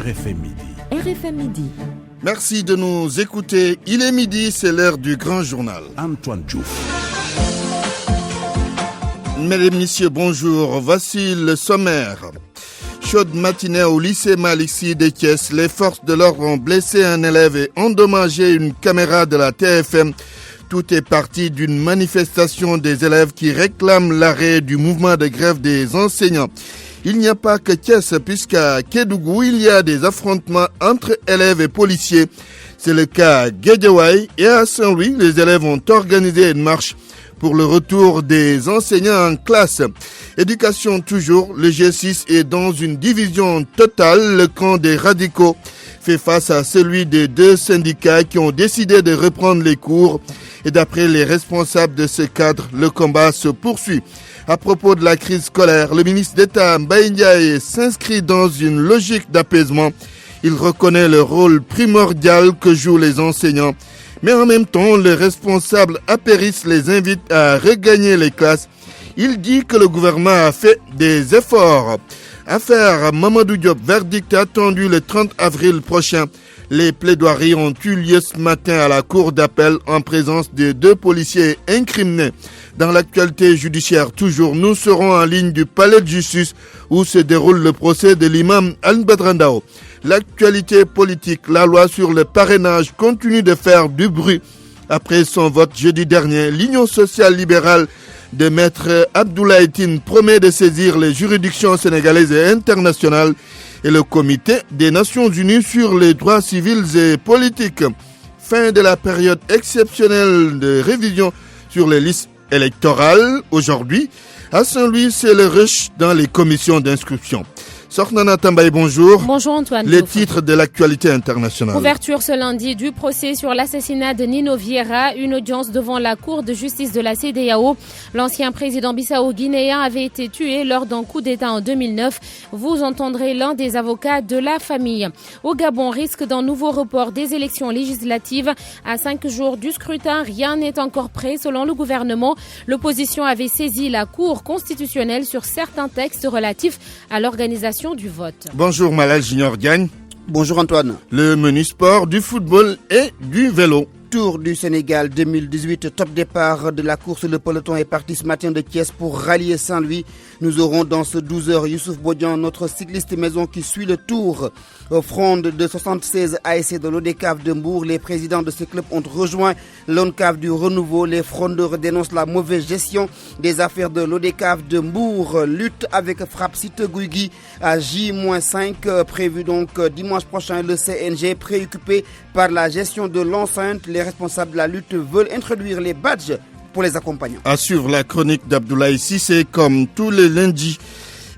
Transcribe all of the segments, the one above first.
RFM Midi. RFM Midi. Merci de nous écouter. Il est midi, c'est l'heure du grand journal. Antoine Diouf. Mesdames, Messieurs, bonjour. Voici le sommaire. Chaude matinée au lycée Malick Sy de Thiès. Les forces de l'ordre ont blessé un élève et endommagé une caméra de la TFM. Tout est parti d'une manifestation des élèves qui réclament l'arrêt du mouvement de grève des enseignants. Il n'y a pas que Thiès, puisqu'à Kédougou, il y a des affrontements entre élèves et policiers. C'est le cas à Guédiawaye et à Saint-Louis. Les élèves ont organisé une marche pour le retour des enseignants en classe. Éducation toujours, le G6 est dans une division totale. Le camp des radicaux fait face à celui des deux syndicats qui ont décidé de reprendre les cours. Et d'après les responsables de ce cadre, le combat se poursuit. À propos de la crise scolaire, le ministre d'État Mbaye Ndiaye s'inscrit dans une logique d'apaisement. Il reconnaît le rôle primordial que jouent les enseignants. Mais en même temps, le responsable apéris les invite à regagner les classes. Il dit que le gouvernement a fait des efforts. Affaire Mamadou Diop, verdict attendu le 30 avril prochain. Les plaidoiries ont eu lieu ce matin à la cour d'appel en présence de deux policiers incriminés. Dans l'actualité judiciaire toujours, nous serons en ligne du palais de justice où se déroule le procès de l'imam Al-Badrandao. L'actualité politique, la loi sur le parrainage continue de faire du bruit. Après son vote jeudi dernier, l'Union sociale libérale de Maître Abdoulaye Tine promet de saisir les juridictions sénégalaises et internationales et le Comité des Nations Unies sur les droits civils et politiques. Fin de la période exceptionnelle de révision sur les listes électorales. Aujourd'hui, à Saint-Louis, c'est le rush dans les commissions d'inscription. Sornana Tambaye, bonjour. Bonjour Antoine. Les titres de l'actualité internationale. Ouverture ce lundi du procès sur l'assassinat de Nino Vieira, une audience devant la Cour de justice de la CEDEAO. L'ancien président bissau-guinéen avait été tué lors d'un coup d'État en 2009. Vous entendrez l'un des avocats de la famille. Au Gabon, risque d'un nouveau report des élections législatives. À 5 jours du scrutin, rien n'est encore prêt selon le gouvernement. L'opposition avait saisi la Cour constitutionnelle sur certains textes relatifs à l'organisation du vote. Bonjour Malal Junior Diagne. Bonjour Antoine. Le menu sport, du football et du vélo. Tour du Sénégal 2018, top départ de la course. Le peloton est parti ce matin de Thiès pour rallier Saint-Louis. Nous aurons dans ce 12h Youssouf Bodian, notre cycliste maison qui suit le tour. Fronde de 76 ASC de l'ODCAV de Mbour. Les présidents de ce club ont rejoint l'ONCAV du Renouveau. Les frondeurs dénoncent la mauvaise gestion des affaires de l'ODCAV de Mbour. Lutte avec frappe Site Guigui à J-5 prévu donc dimanche prochain. Le CNG préoccupé par la gestion de l'enceinte. Les responsables de la lutte veulent introduire les badges pour les accompagnants. À suivre la chronique d'Abdoulaye Cissé comme tous les lundis.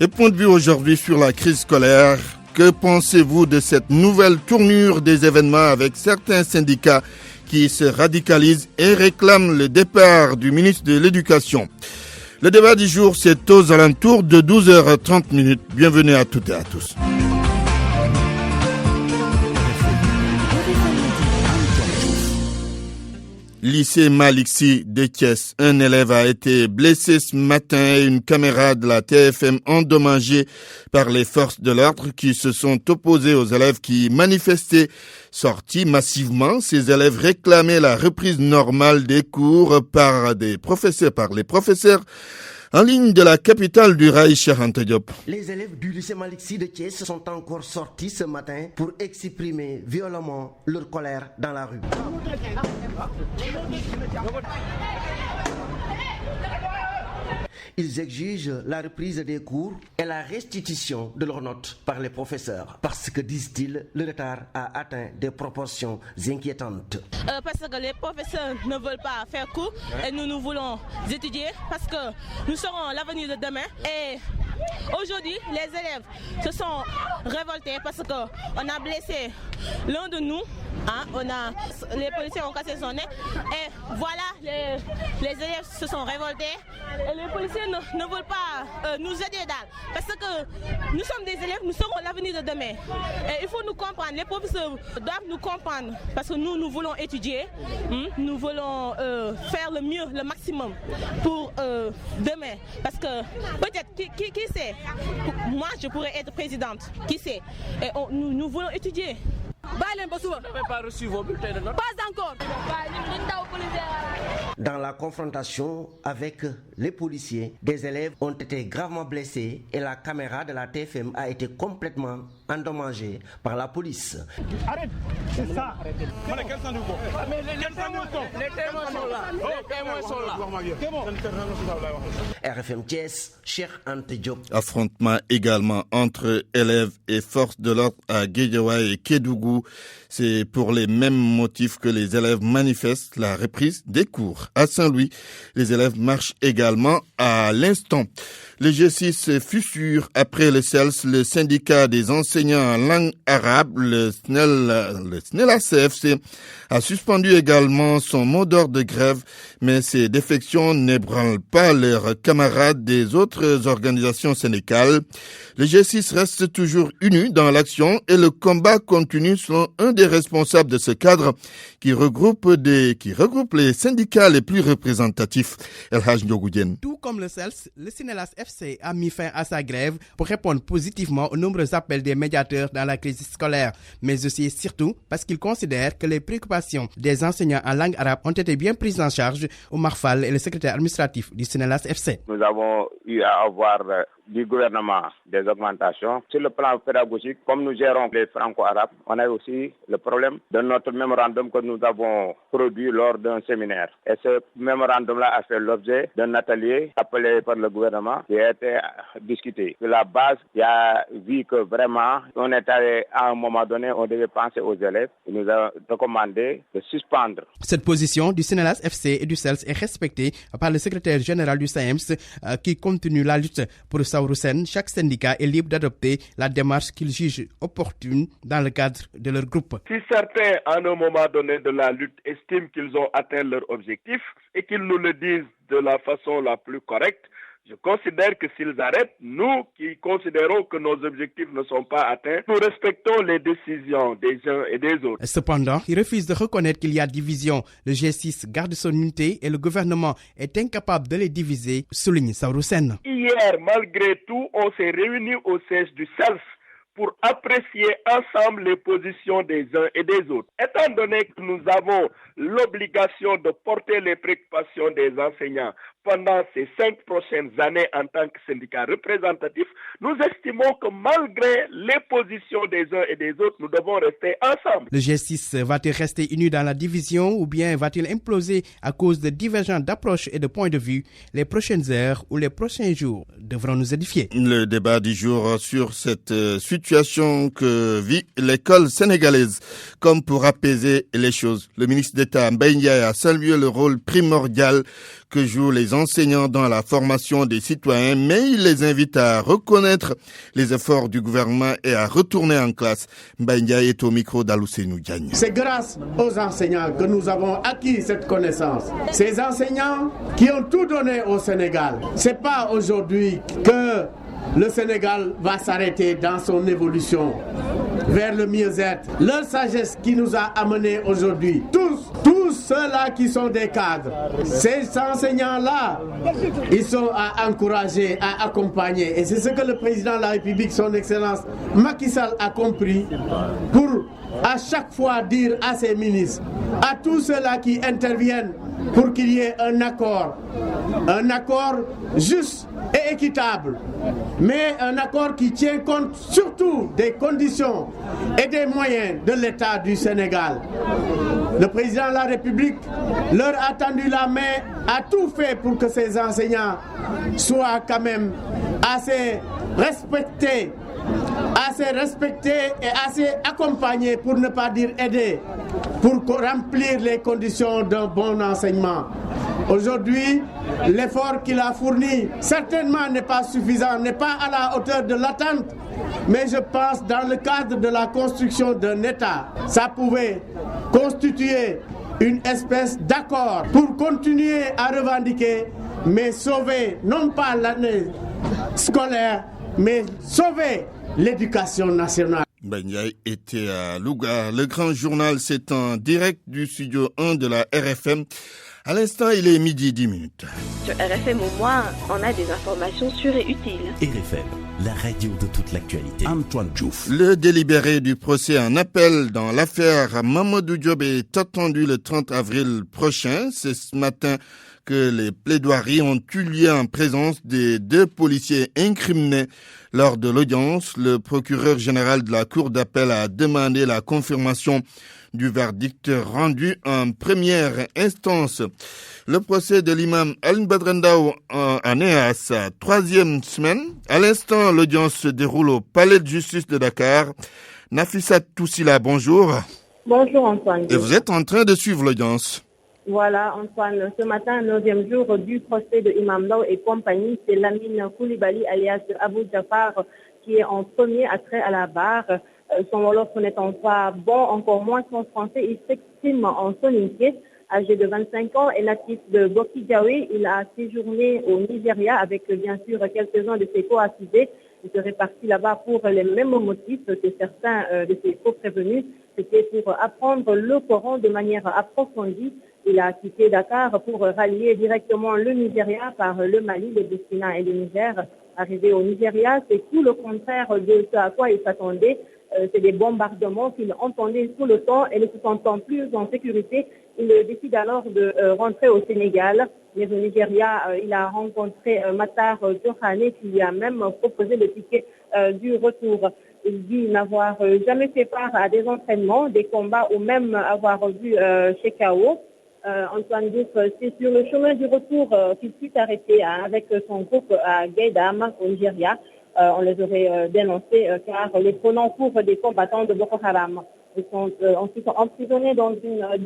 Et point de vue aujourd'hui sur la crise scolaire. Que pensez-vous de cette nouvelle tournure des événements avec certains syndicats qui se radicalisent et réclament le départ du ministre de l'Éducation? Le débat du jour, c'est aux alentours de 12h30. Bienvenue à toutes et à tous. Lycée Malick Sy de Thiès, un élève a été blessé ce matin et une caméra de la TFM endommagée par les forces de l'ordre qui se sont opposées aux élèves qui manifestaient. Sortis massivement, ces élèves réclamaient la reprise normale des cours par les professeurs en ligne de la capitale du rail, Cheikh Anta Diop. Les élèves du lycée Malick Sy de Thiès sont encore sortis ce matin pour exprimer violemment leur colère dans la rue. Ils exigent la reprise des cours et la restitution de leurs notes par les professeurs. Parce que, disent-ils, le retard a atteint des proportions inquiétantes. Parce que les professeurs ne veulent pas faire cours et nous voulons étudier parce que nous serons l'avenir de demain. Et aujourd'hui, les élèves se sont révoltés parce qu'on a blessé l'un de nous. Les policiers ont cassé son nez et voilà, les élèves se sont révoltés et les policiers ne veulent pas nous aider parce que nous sommes des élèves, nous serons l'avenir de demain et il faut nous comprendre, les professeurs doivent nous comprendre parce que nous voulons étudier, nous voulons faire le mieux, le maximum pour demain parce que peut-être qui sait? Moi, je pourrais être présidente. Qui sait? Et nous voulons étudier. Vous n'avez pas reçu vos bulletins de notes? Pas encore. Dans la confrontation avec les policiers, des élèves ont été gravement blessés et la caméra de la TFM a été complètement endommagée par la police. Arrête, c'est ça. Mais les témoins sont là. Les témoins sont là. RFM Thiès, Cheikh Ante Diop. Affrontement également entre élèves et forces de l'ordre à Guédiawaye et Kédougou. C'est pour les mêmes motifs que les élèves manifestent la reprise des cours. À Saint-Louis, les élèves marchent également à l'instant. Le G6 fissure après le CELS, le syndicat des enseignants en langue arabe, le SNELA-CFC, a suspendu également son mot d'ordre de grève, mais ces défections n'ébranlent pas leurs camarades des autres organisations syndicales. Le G6 reste toujours uni dans l'action et le combat continue selon un des responsables de ce cadre qui regroupe les syndicats les plus représentatifs. El Haj Ndiogoudien. Tout comme le CELS, le SNELA-FC a mis fin à sa grève pour répondre positivement aux nombreux appels des médiateurs dans la crise scolaire, mais aussi et surtout parce qu'il considère que les préoccupations des enseignants en langue arabe ont été bien prises en charge. Omar Fall est le secrétaire administratif du SNELA-FC. Nous avons eu à avoir du gouvernement des augmentations. Sur le plan pédagogique, comme nous gérons les franco-arabes, on a aussi le problème de notre mémorandum que nous avons produit lors d'un séminaire. Et ce mémorandum-là a fait l'objet d'un atelier appelé par le gouvernement qui a été discuté. Sur la base, il a vu que vraiment, on est allé à un moment donné, on devait penser aux élèves. Il nous a recommandé de suspendre. Cette position du SNELA-FC et du CELS est respectée par le secrétaire général du SAEMS qui continue la lutte pour Saouroussen. Chaque syndicat est libre d'adopter la démarche qu'il juge opportune dans le cadre de leur groupe. Si certains, à un moment donné de la lutte, estiment qu'ils ont atteint leur objectif et qu'ils nous le disent de la façon la plus correcte, je considère que s'ils arrêtent, nous qui considérons que nos objectifs ne sont pas atteints, nous respectons les décisions des uns et des autres. Cependant, ils refusent de reconnaître qu'il y a division. Le G6 garde son unité et le gouvernement est incapable de les diviser, souligne Saouroussen. Hier, malgré tout, on s'est réunis au siège du CELS pour apprécier ensemble les positions des uns et des autres. Étant donné que nous avons l'obligation de porter les préoccupations des enseignants pendant ces 5 prochaines années en tant que syndicat représentatif, nous estimons que malgré les positions des uns et des autres, nous devons rester ensemble. Le G6 va-t-il rester uni dans la division ou bien va-t-il imploser à cause de divergences d'approche et de points de vue? Les prochaines heures ou les prochains jours devront nous édifier. Le débat du jour sur cette situation que vit l'école sénégalaise. Comme pour apaiser les choses, le ministre d'État Mbaye Ndiaye a salué le rôle primordial que jouent les enseignants dans la formation des citoyens, mais il les invite à reconnaître les efforts du gouvernement et à retourner en classe. Mbaye Ndiaye est au micro d'Alousseinou Diagne. C'est grâce aux enseignants que nous avons acquis cette connaissance. Ces enseignants qui ont tout donné au Sénégal. C'est pas aujourd'hui que le Sénégal va s'arrêter dans son évolution vers le mieux-être. Leur sagesse qui nous a amenés aujourd'hui, tous ceux-là qui sont des cadres, ces enseignants-là, ils sont à encourager, à accompagner. Et c'est ce que le président de la République, son Excellence Macky Sall, a compris pour à chaque fois dire à ses ministres, à tous ceux-là qui interviennent pour qu'il y ait un accord juste et équitable, mais un accord qui tient compte surtout des conditions et des moyens de l'État du Sénégal. Le président de la République leur a tendu la main, a tout fait pour que ces enseignants soient quand même assez respectés et assez accompagnés, pour ne pas dire aidés, pour remplir les conditions d'un bon enseignement. Aujourd'hui, l'effort qu'il a fourni certainement n'est pas suffisant, n'est pas à la hauteur de l'attente, mais je pense dans le cadre de la construction d'un État, ça pouvait constituer une espèce d'accord pour continuer à revendiquer, mais sauver non pas l'année scolaire, mais sauver l'éducation nationale. Ndiaye était à Louga. Le grand journal, c'est en direct du studio 1 de la RFM. À l'instant, il est midi 10 minutes. Sur RFM, au moins, on a des informations sûres et utiles. RFM, la radio de toute l'actualité. Antoine Diouf. Le délibéré du procès en appel dans l'affaire Mamadou Diop est attendu le 30 avril prochain. C'est ce matin que les plaidoiries ont eu lieu en présence des 2 policiers incriminés. Lors de l'audience, le procureur général de la Cour d'appel a demandé la confirmation du verdict rendu en première instance. Le procès de l'imam Alioune Badara Ndao en est à sa 3e semaine. À l'instant, l'audience se déroule au Palais de justice de Dakar. Nafissa Toussila, bonjour. Bonjour Antoine. Et vous êtes en train de suivre l'audience. Voilà Antoine, ce matin, 9e jour du procès de Imam Ndao et compagnie, c'est Lamine Koulibaly alias Abou Jafar qui est en premier attrait à la barre. Son wolof n'étant pas bon, encore moins son français, il s'exprime en soninké. Âgé de 25 ans et natif de Bokidiawe, il a séjourné au Nigeria avec bien sûr quelques-uns de ses co-accusés. Il serait parti là-bas pour les mêmes motifs que certains de ses co-prévenus. C'était pour apprendre le Coran de manière approfondie. Il a quitté Dakar pour rallier directement le Nigeria par le Mali, le Burkina et le Niger. Arrivé au Nigeria, c'est tout le contraire de ce à quoi il s'attendait. C'est des bombardements qu'il entendait tout le temps et ne se sentant plus en sécurité. Il décide alors de rentrer au Sénégal. Mais au Nigeria, il a rencontré Matar Diokhane qui lui a même proposé le ticket du retour. Il dit n'avoir jamais fait part à des entraînements, des combats ou même avoir vu chez K.O. Antoine Diouf, c'est sur le chemin du retour qu'il fut arrêté avec son groupe à Gaïdam au Nigeria. On les aurait dénoncés car les prenant pour des combattants de Boko Haram. Ils sont ensuite emprisonnés dans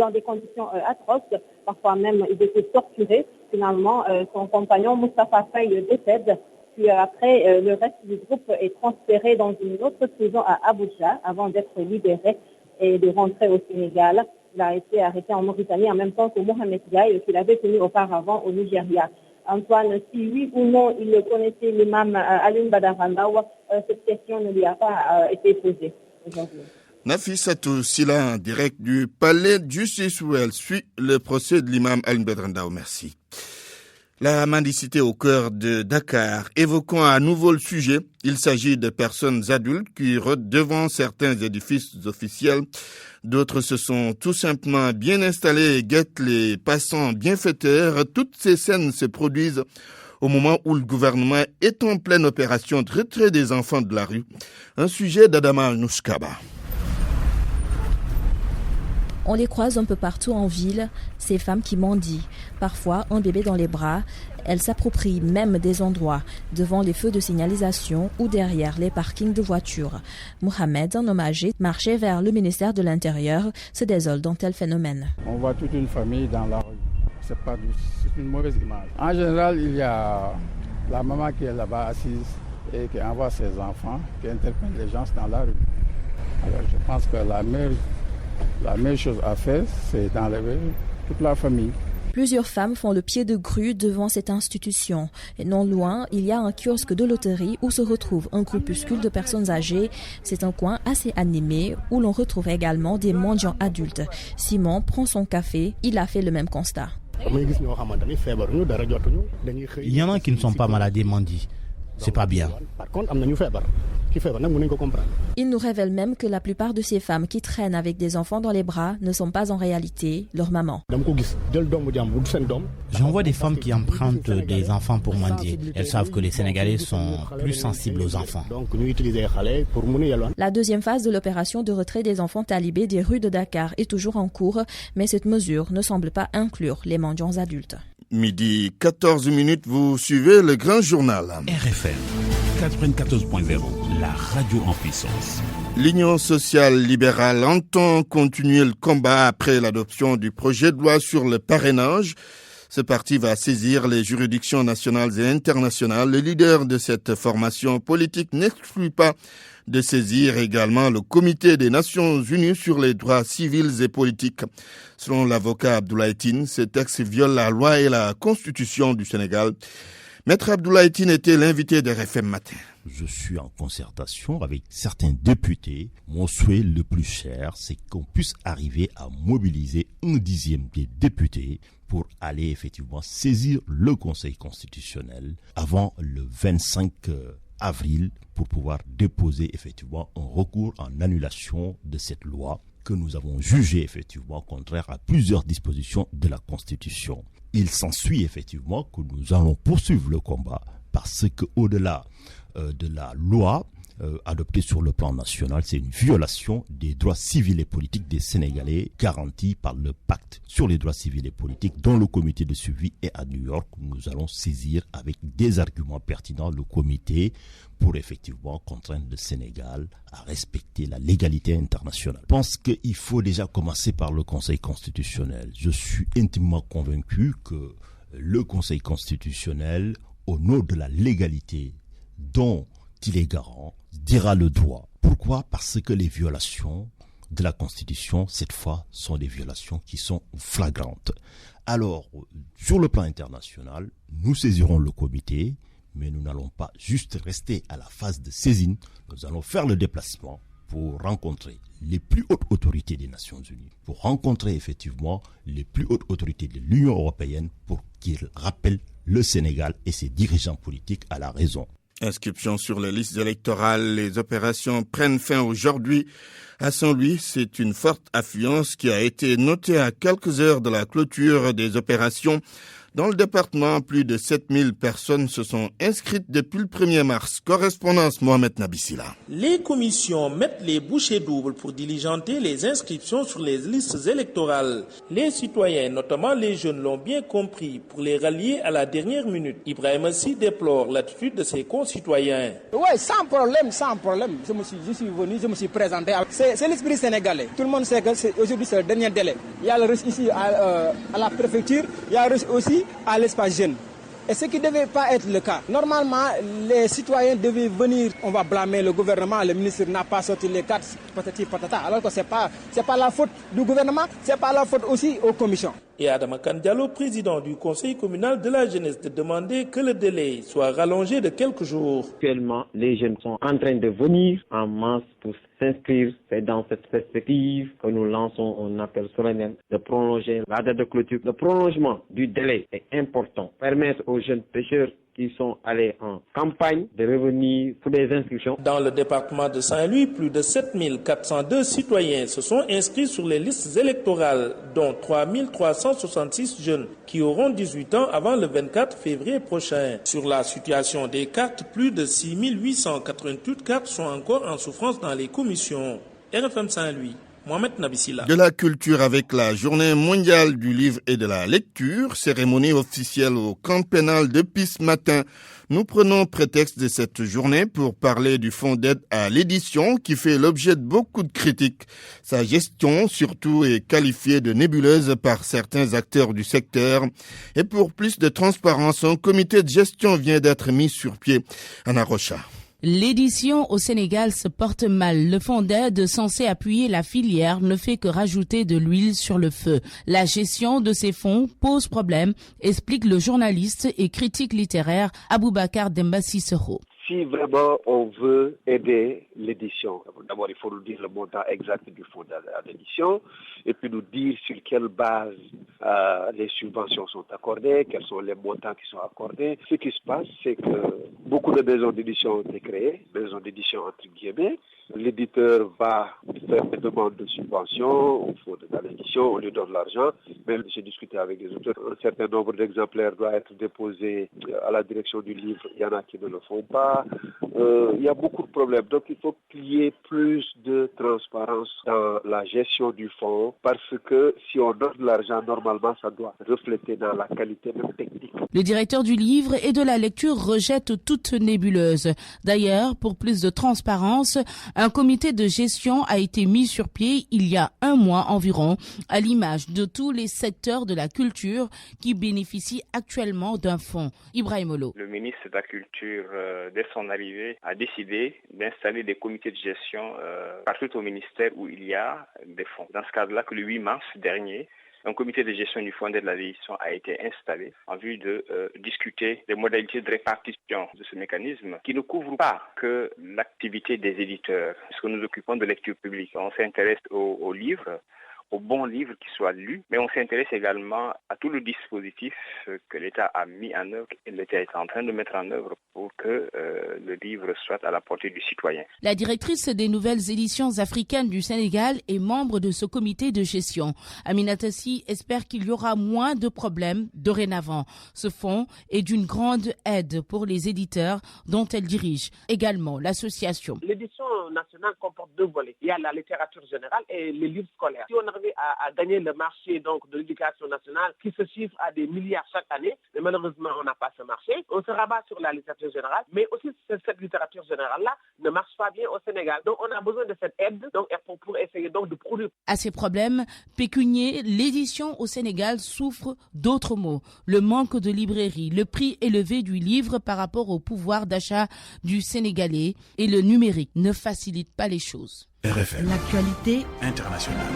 des conditions atroces. Parfois même, ils étaient torturés. Finalement, son compagnon Moustapha Faye décède. Puis après, le reste du groupe est transféré dans une autre prison à Abuja avant d'être libéré et de rentrer au Sénégal. Il a été arrêté en Mauritanie en même temps que Mohamed Gaye, qu'il avait tenu auparavant au Nigeria. Antoine, si oui ou non il connaissait l'imam Alioune Badara Ndao, cette question ne lui a pas été posée aujourd'hui. Nafissa Toussila, en direct du Palais de justice où elle suit le procès de l'imam Alioune Badara Ndao. Merci. La mendicité au cœur de Dakar. Évoquons à nouveau le sujet. Il s'agit de personnes adultes qui rôdent devant certains édifices officiels. D'autres se sont tout simplement bien installés et guettent les passants bienfaiteurs. Toutes ces scènes se produisent au moment où le gouvernement est en pleine opération de retrait des enfants de la rue. Un sujet d'Adama Nouskaba. On les croise un peu partout en ville, ces femmes qui mendient. Parfois, un bébé dans les bras. Elles s'approprient même des endroits devant les feux de signalisation ou derrière les parkings de voitures. Mohamed, un homme âgé, marchait vers le ministère de l'Intérieur, se désole d'un tel phénomène. On voit toute une famille dans la rue. C'est une mauvaise image. En général, il y a la maman qui est là-bas assise et qui envoie ses enfants, qui interpelle les gens dans la rue. Alors je pense que la meilleure chose à faire, c'est d'enlever toute la famille. Plusieurs femmes font le pied de grue devant cette institution. Et non loin, il y a un kiosque de loterie où se retrouve un groupuscule de personnes âgées. C'est un coin assez animé où l'on retrouve également des mendiants adultes. Simon prend son café, il a fait le même constat. Il y en a qui ne sont pas malades et mendient. C'est pas bien. Il nous révèle même que la plupart de ces femmes qui traînent avec des enfants dans les bras ne sont pas en réalité leurs mamans. J'en vois des femmes qui empruntent des enfants pour mendier. Elles savent que les Sénégalais sont plus sensibles aux enfants. La deuxième phase de l'opération de retrait des enfants talibés des rues de Dakar est toujours en cours, mais cette mesure ne semble pas inclure les mendiants adultes. Midi 14 minutes, vous suivez le grand journal. RFM 94.0, la radio en puissance. L'Union sociale libérale entend continuer le combat après l'adoption du projet de loi sur le parrainage. Ce parti va saisir les juridictions nationales et internationales. Le leader de cette formation politique n'exclut pas de saisir également le Comité des Nations Unies sur les droits civils et politiques. Selon l'avocat Abdoulaye Tine, ce texte viole la loi et la constitution du Sénégal. Maître Abdoulaye Tine était l'invité de RFM Matin. je suis en concertation avec certains députés. Mon souhait le plus cher, c'est qu'on puisse arriver à mobiliser 1/10 des députés pour aller effectivement saisir le Conseil constitutionnel avant le 25 avril pour pouvoir déposer effectivement un recours en annulation de cette loi que nous avons jugée effectivement contraire à plusieurs dispositions de la Constitution. Il s'ensuit effectivement que nous allons poursuivre le combat parce qu'au-delà de la loi adoptée sur le plan national, c'est une violation des droits civils et politiques des Sénégalais garantis par le pacte sur les droits civils et politiques dont le comité de suivi est à New York. Nous allons saisir avec des arguments pertinents le comité pour effectivement contraindre le Sénégal à respecter la légalité internationale. Je pense qu'il faut déjà commencer par le Conseil constitutionnel. Je suis intimement convaincu que le Conseil constitutionnel, au nom de la légalité dont il est garant, dira le droit. Pourquoi ? Parce que les violations de la Constitution, cette fois, sont des violations qui sont flagrantes. Alors, sur le plan international, nous saisirons le comité, mais nous n'allons pas juste rester à la phase de saisine. Nous allons faire le déplacement pour rencontrer les plus hautes autorités des Nations Unies, pour rencontrer effectivement les plus hautes autorités de l'Union européenne pour qu'ils rappellent le Sénégal et ses dirigeants politiques à la raison. Inscription sur les listes électorales, les opérations prennent fin aujourd'hui. À Saint-Louis, c'est une forte affluence qui a été notée à quelques heures de la clôture des opérations. Dans le département, plus de 7000 personnes se sont inscrites depuis le 1er mars. Correspondance Mohamed Nabissila. Les commissions mettent les bouchées doubles pour diligenter les inscriptions sur les listes électorales. Les citoyens, notamment les jeunes, l'ont bien compris pour les rallier à la dernière minute. Ibrahim Assi déplore l'attitude de ses concitoyens. Oui, sans problème. Je suis venu, je me suis présenté. C'est l'esprit sénégalais. Tout le monde sait qu'aujourd'hui c'est le dernier délai. Il y a le reçu ici à la préfecture, il y a le reçu aussi à l'espace jeune. Et ce qui ne devait pas être le cas. Normalement, les citoyens devaient venir, on va blâmer le gouvernement, le ministre n'a pas sorti les cartes, patati patata, alors que c'est pas la faute du gouvernement, c'est pas la faute aussi aux commissions. Et Adama Kandialo, président du conseil communal de la jeunesse, de demander que le délai soit rallongé de quelques jours. Actuellement, les jeunes sont en train de venir en masse pour s'inscrire. C'est dans cette perspective que nous lançons un appel solennel de prolonger la date de clôture. Le prolongement du délai est important. Permettre aux jeunes pêcheurs qui sont allés en campagne de revenir pour des inscriptions. Dans le département de Saint-Louis, plus de 7402 citoyens se sont inscrits sur les listes électorales, dont 3366 jeunes qui auront 18 ans avant le 24 février prochain. Sur la situation des cartes, plus de 6888 cartes sont encore en souffrance dans les commissions. RFM Saint-Louis. Mohamed Nabissila. De la culture avec la journée mondiale du livre et de la lecture, cérémonie officielle au camp pénal depuis ce matin. Nous prenons prétexte de cette journée pour parler du fonds d'aide à l'édition qui fait l'objet de beaucoup de critiques. Sa gestion, surtout, est qualifiée de nébuleuse par certains acteurs du secteur. Et pour plus de transparence, un comité de gestion vient d'être mis sur pied. Anna Rocha. L'édition au Sénégal se porte mal. Le fonds d'aide censé appuyer la filière ne fait que rajouter de l'huile sur le feu. La gestion de ces fonds pose problème, explique le journaliste et critique littéraire Aboubacar Demba Sissoko. Si vraiment on veut aider l'édition, d'abord il faut nous dire le montant exact du fonds d'édition et puis nous dire sur quelle base les subventions sont accordées, quels sont les montants qui sont accordés. Ce qui se passe, c'est que beaucoup de maisons d'édition ont été créées, maisons d'édition entre guillemets. L'éditeur va faire des demandes de subvention au fonds de l'édition, on lui donne l'argent, mais j'ai discuté avec les auteurs, un certain nombre d'exemplaires doit être déposé à la direction du livre, il y en a qui ne le font pas. Il y a beaucoup de problèmes, donc il faut qu'il y ait plus de transparence dans la gestion du fonds, parce que si on donne de l'argent, normalement ça doit refléter dans la qualité même technique. Le directeur du livre et de la lecture rejette toute nébuleuse. D'ailleurs, pour plus de transparence, un comité de gestion a été mis sur pied il y a un mois environ, à l'image de tous les secteurs de la culture qui bénéficient actuellement d'un fonds. Ibrahim Olo. Le ministre de la Culture, dès son arrivée, a décidé d'installer des comités de gestion partout au ministère où il y a des fonds. Dans ce cadre-là, que le 8 mars dernier, un comité de gestion du Fonds d'aide à l'édition a été installé en vue de discuter des modalités de répartition de ce mécanisme qui ne couvre pas que l'activité des éditeurs, puisque nous occupons de lecture publique. On s'intéresse aux livres, aux bons livres qui soient lus, mais on s'intéresse également à tout le dispositif que l'État a mis en œuvre et l'État est en train de mettre en œuvre pour que le livre soit à la portée du citoyen. La directrice des nouvelles éditions africaines du Sénégal est membre de ce comité de gestion. Aminata Sy espère qu'il y aura moins de problèmes dorénavant. Ce fonds est d'une grande aide pour les éditeurs dont elle dirige également l'association. L'édition nationale comporte deux volets. Il y a la littérature générale et les livres scolaires. Si on arrive à gagner le marché donc, de l'éducation nationale qui se chiffre à des milliards chaque année, mais malheureusement on n'a pas ce marché, on se rabat sur la littérature générale, mais aussi cette littérature générale-là ne marche pas bien au Sénégal. Donc on a besoin de cette aide donc, pour essayer donc, de produire. À ces problèmes pécuniaires, l'édition au Sénégal souffre d'autres maux. Le manque de librairies, le prix élevé du livre par rapport au pouvoir d'achat du Sénégalais et le numérique ne facilitent pas les choses. RFM. L'actualité internationale.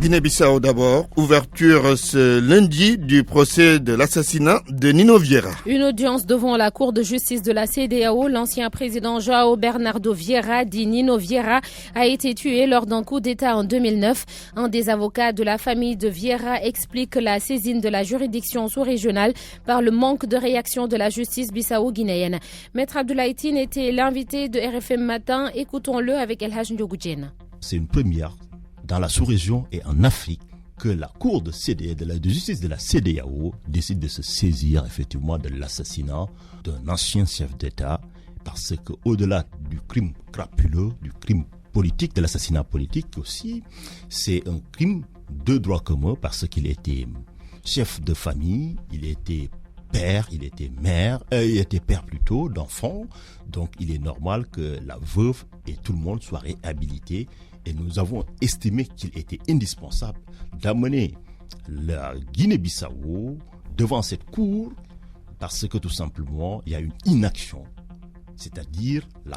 Guinée-Bissau d'abord, ouverture ce lundi du procès de l'assassinat de Nino Vieira. Une audience devant la Cour de justice de la CEDEAO. L'ancien président João Bernardo Vieira, dit Nino Vieira, a été tué lors d'un coup d'État en 2009. Un des avocats de la famille de Vieira explique la saisine de la juridiction sous-régionale par le manque de réaction de la justice bissau-guinéenne. Maître Abdoulaye Tine était l'invité de RFM Matin. Écoutons-le avec El Hadj Ndiogou Diène. C'est une première dans la sous-région et en Afrique que la Cour de justice de la CEDEAO décide de se saisir effectivement de l'assassinat d'un ancien chef d'État, parce qu'au-delà du crime crapuleux, du crime politique, de l'assassinat politique aussi, c'est un crime de droit commun parce qu'il était chef de famille, il était père, il était père plutôt d'enfants, donc il est normal que la veuve et tout le monde soient réhabilités. Et nous avons estimé qu'il était indispensable d'amener la Guinée-Bissau devant cette cour parce que tout simplement, il y a une inaction. C'est-à-dire, la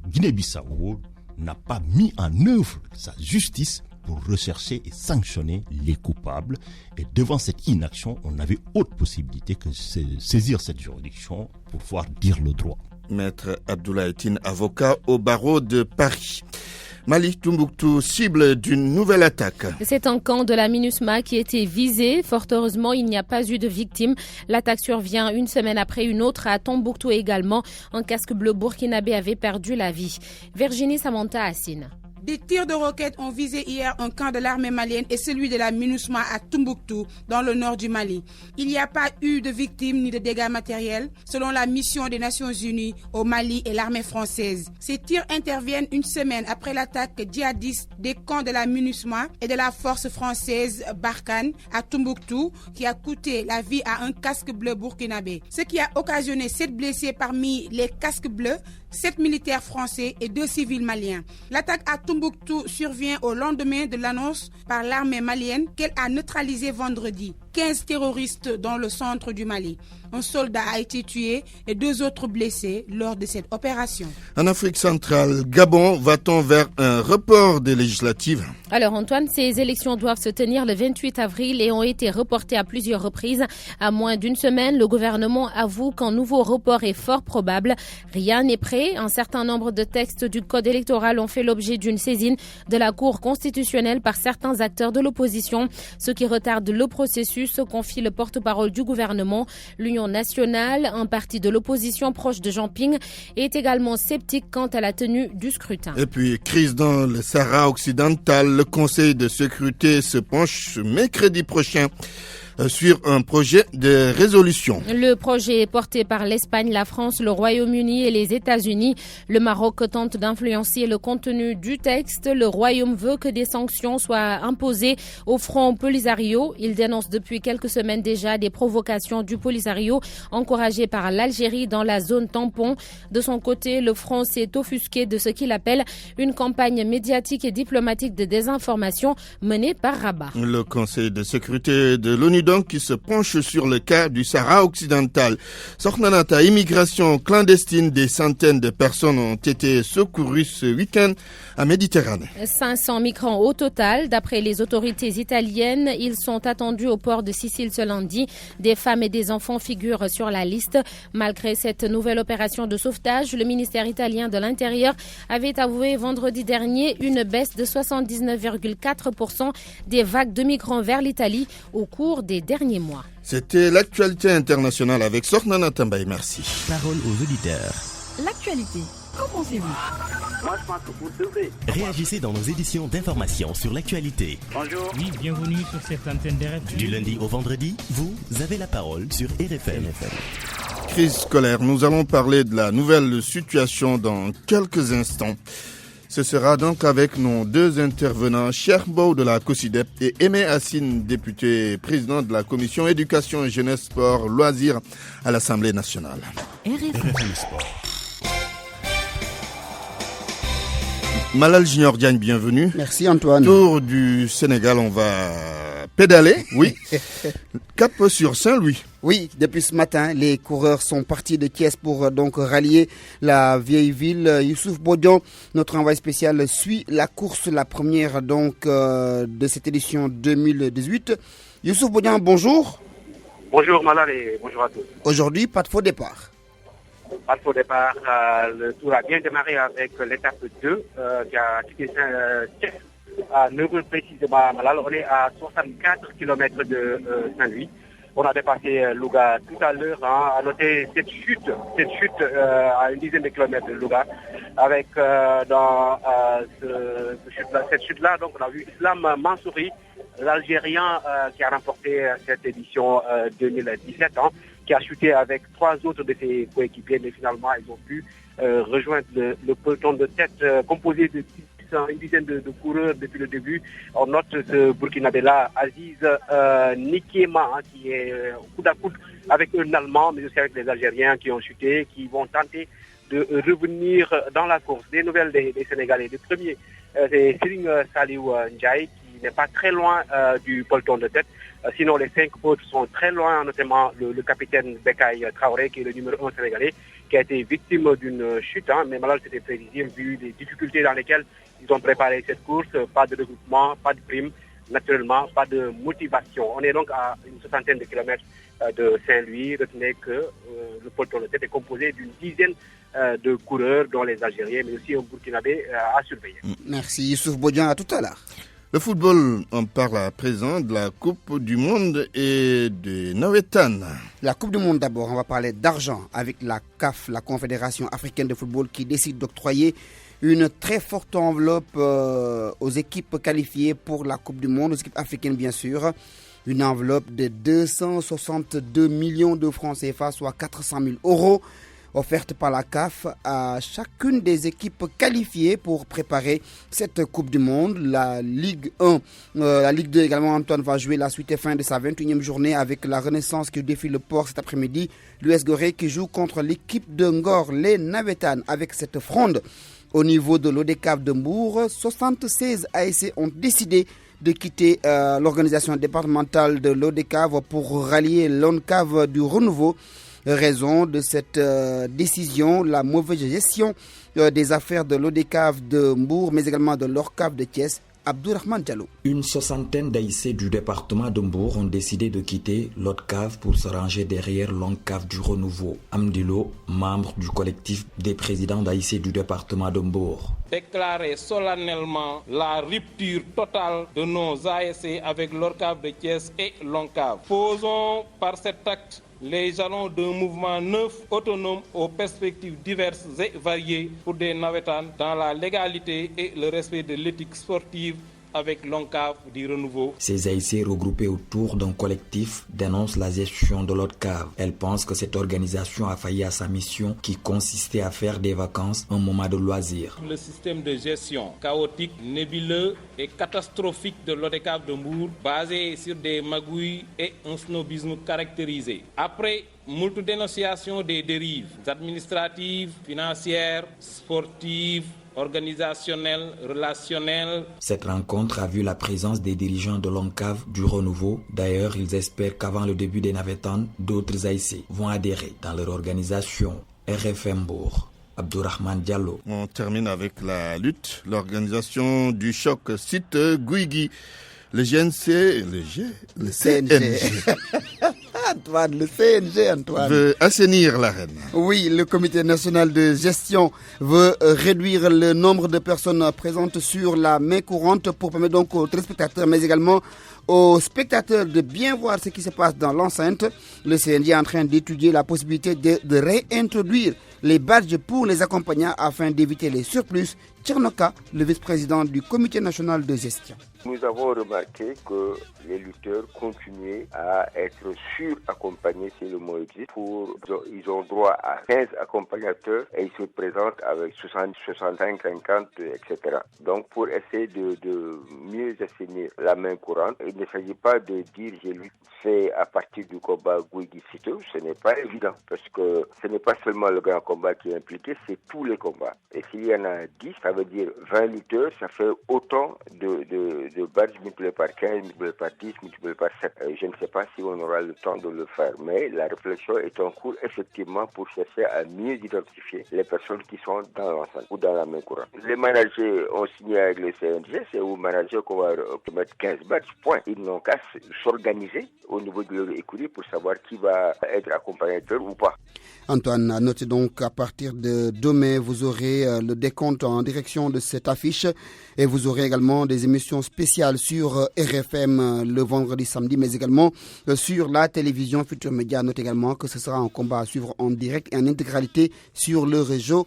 Guinée-Bissau n'a pas mis en œuvre sa justice pour rechercher et sanctionner les coupables. Et devant cette inaction, on n'avait autre possibilité que de saisir cette juridiction pour pouvoir dire le droit. Maître Abdoulaye Tine, avocat au barreau de Paris. Mali, Tombouctou, cible d'une nouvelle attaque. C'est un camp de la MINUSMA qui était visé. Fort heureusement, il n'y a pas eu de victimes. L'attaque survient une semaine après une autre à Tombouctou également. Un casque bleu burkinabé avait perdu la vie. Virginie Samantha Assine. Des tirs de roquettes ont visé hier un camp de l'armée malienne et celui de la MINUSMA à Tombouctou, dans le nord du Mali. Il n'y a pas eu de victimes ni de dégâts matériels, selon la mission des Nations Unies au Mali et l'armée française. Ces tirs interviennent une semaine après l'attaque djihadiste des camps de la MINUSMA et de la force française Barkhane à Tombouctou, qui a coûté la vie à un casque bleu burkinabé. Ce qui a occasionné 7 blessés parmi les casques bleus, 7 militaires français et 2 civils maliens. L'attaque à Tombouctou survient au lendemain de l'annonce par l'armée malienne qu'elle a neutralisé vendredi 15 terroristes dans le centre du Mali. Un soldat a été tué et 2 autres blessés lors de cette opération. En Afrique centrale, Gabon, va-t-on vers un report des législatives? Alors Antoine, ces élections doivent se tenir le 28 avril et ont été reportées à plusieurs reprises. À moins d'une semaine, le gouvernement avoue qu'un nouveau report est fort probable. Rien n'est prêt. Un certain nombre de textes du code électoral ont fait l'objet d'une saisine de la Cour constitutionnelle par certains acteurs de l'opposition, ce qui retarde le processus, confie le porte-parole du gouvernement. L'Union nationale, un parti de l'opposition proche de Jean Ping, est également sceptique quant à la tenue du scrutin. Et puis, crise dans le Sahara occidental, le Conseil de sécurité se penche mercredi prochain sur un projet de résolution. Le projet est porté par l'Espagne, la France, le Royaume-Uni et les États-Unis. Le Maroc tente d'influencer le contenu du texte. Le Royaume veut que des sanctions soient imposées au Front Polisario. Il dénonce depuis quelques semaines déjà des provocations du Polisario encouragées par l'Algérie dans la zone tampon. De son côté, le Front s'est offusqué de ce qu'il appelle une campagne médiatique et diplomatique de désinformation menée par Rabat. Le Conseil de sécurité de l'ONU donc qui se penche sur le cas du Sahara occidental. Sornanata, immigration clandestine, des centaines de personnes ont été secourues ce week-end en Méditerranée. 500 migrants au total. D'après les autorités italiennes, ils sont attendus au port de Sicile ce lundi. Des femmes et des enfants figurent sur la liste. Malgré cette nouvelle opération de sauvetage, le ministère italien de l'Intérieur avait avoué vendredi dernier une baisse de 79,4% des vagues de migrants vers l'Italie au cours des derniers mois. C'était l'actualité internationale avec Sornana Tambaye. Merci. Parole aux auditeurs. L'actualité, qu'en pensez-vous? Moi, je pense que vous devez. Réagissez dans nos éditions d'information sur l'actualité. Bonjour. Oui, bienvenue sur cette antenne de RFM. Du lundi au vendredi, vous avez la parole sur RFM. Crise scolaire, nous allons parler de la nouvelle situation dans quelques instants. Ce sera donc avec nos deux intervenants, Cherbo de la COSIDEP et Aimé Assine, député président de la commission éducation, jeunesse, sport, loisirs à l'Assemblée nationale. RFM Sport. Malal Junior Diagne, bienvenue. Merci Antoine. Tour du Sénégal, on va pédaler, oui. Cap sur Saint-Louis. Oui, depuis ce matin, les coureurs sont partis de Thiès pour donc rallier la vieille ville. Youssouf Bodian, notre envoyé spécial, suit la course, la première donc de cette édition 2018. Youssouf Bodian, bonjour. Bonjour Malal et bonjour à tous. Aujourd'hui, pas de faux départ. Pas de faux départ. Le tour a bien démarré avec l'étape 2 qui a quitté Thiès à 9h précisément. Malal, on est à 64 km de Saint-Louis. On a dépassé Louga tout à l'heure. À noter cette chute à une dizaine de kilomètres de Louga. Avec dans cette chute-là, donc on a vu Islam Mansouri, l'Algérien qui a remporté cette édition 2017, qui a chuté avec 3 autres de ses coéquipiers, mais finalement ils ont pu rejoindre le peloton de tête composé de une dizaine de coureurs depuis le début. On note ce Burkinabé-là, Aziz Nikiema, qui est coude à coude avec un Allemand, mais aussi avec les Algériens qui ont chuté, qui vont tenter de revenir dans la course. Des nouvelles des Sénégalais. Le premier, c'est Serigne Saliou Ndiaye, qui n'est pas très loin du peloton de tête. Sinon, les 5 autres sont très loin, notamment le capitaine Bekay Traoré, qui est le numéro 1 sénégalais, qui a été victime d'une chute, mais malheureusement c'était prévisible vu les difficultés dans lesquelles ils ont préparé cette course. Pas de regroupement, pas de prime, naturellement, pas de motivation. On est donc à une soixantaine de kilomètres de Saint-Louis. Retenez que le peloton de tête est composé d'une dizaine de coureurs, dont les Algériens, mais aussi un Burkinabé à surveiller. Merci Youssouf Bodian, à tout à l'heure. Le football, on parle à présent de la Coupe du Monde et de Nawetan. La Coupe du Monde d'abord, on va parler d'argent avec la CAF, la Confédération africaine de football, qui décide d'octroyer une très forte enveloppe aux équipes qualifiées pour la Coupe du Monde, aux équipes africaines bien sûr. Une enveloppe de 262 millions de francs CFA, soit 400 000 euros, offerte par la CAF à chacune des équipes qualifiées pour préparer cette Coupe du Monde. La Ligue 1, la Ligue 2 également, Antoine va jouer la suite et fin de sa 21e journée avec la Renaissance qui défie le port cet après-midi. L'US Gorée qui joue contre l'équipe de Ngor, les Navetan, avec cette fronde. Au niveau de l'ODCAV de Mbour, 76 ASC ont décidé de quitter l'organisation départementale de l'ODCAV pour rallier l'ONCAV du Renouveau. Raison de cette décision, la mauvaise gestion des affaires de l'ODCAV de Mbour, mais également de l'ORCAV de Thiès. Abdourahmane Diallo. Une soixantaine d'AIC du département de Mbour ont décidé de quitter l'ODCAV pour se ranger derrière l'ONCAV du Renouveau. Amdilo, membre du collectif des présidents d'AIC du département de Mbour. Déclarer solennellement la rupture totale de nos ASC avec l'ORCAV de Thiès et l'ONCAV. Posons par cet acte les jalons d'un mouvement neuf, autonome, aux perspectives diverses et variées pour des Navétanes dans la légalité et le respect de l'éthique sportive avec l'ONCAV du Renouveau. Ces AIC regroupés autour d'un collectif dénoncent la gestion de l'ODCAV. Elles pensent que cette organisation a failli à sa mission qui consistait à faire des vacances un moment de loisir. Le système de gestion chaotique, nébuleux et catastrophique de l'ODCAV de Mbour, basé sur des magouilles et un snobisme caractérisé. Après moult dénonciations des dérives administratives, financières, sportives organisationnel, relationnel. Cette rencontre a vu la présence des dirigeants de l'ONCAV du Renouveau. D'ailleurs, ils espèrent qu'avant le début des navétanes, d'autres AIC vont adhérer dans leur organisation. RFM Bourg. Abdourahmane Diallo. On termine avec la lutte. L'organisation du choc cite Guigui. Le CNG. Antoine, le CNG, Antoine. Veut assainir l'arène. Oui, le comité national de gestion veut réduire le nombre de personnes présentes sur la main courante pour permettre donc aux téléspectateurs, mais également aux spectateurs de bien voir ce qui se passe dans l'enceinte. Le CNG est en train d'étudier la possibilité de réintroduire les badges pour les accompagnants afin d'éviter les surplus. Tchernoka, le vice-président du comité national de gestion. Nous avons remarqué que les lutteurs continuaient à être suraccompagnés, si le mot existe. Ils ont droit à 15 accompagnateurs et ils se présentent avec 60, 65, 50, etc. Donc pour essayer de mieux assainir la main courante, il ne s'agit pas de dire j'ai fait à partir du combat Guigui-Siteu. Ce n'est pas évident parce que ce n'est pas seulement le grand combat qui est impliqué, c'est tous les combats. Et s'il y en a 10, ça veut dire 20 lutteurs, ça fait autant de badges multipliés par 15, multipliés par 10, multipliés par 7. Je ne sais pas si on aura le temps de le faire, mais la réflexion est en cours effectivement pour chercher à mieux identifier les personnes qui sont dans l'enceinte ou dans la main courante. Les managers ont signé avec le CNG, c'est aux managers qu'on va mettre 15 badges, point. Ils n'ont qu'à s'organiser au niveau de leur écurie pour savoir qui va être accompagnateur ou pas. Antoine, notez donc à partir de demain, vous aurez le décompte en direction de cette affiche et vous aurez également des émissions spéciales sur RFM le vendredi, samedi, mais également sur la télévision Futur Média. Notez également que ce sera un combat à suivre en direct et en intégralité sur le réseau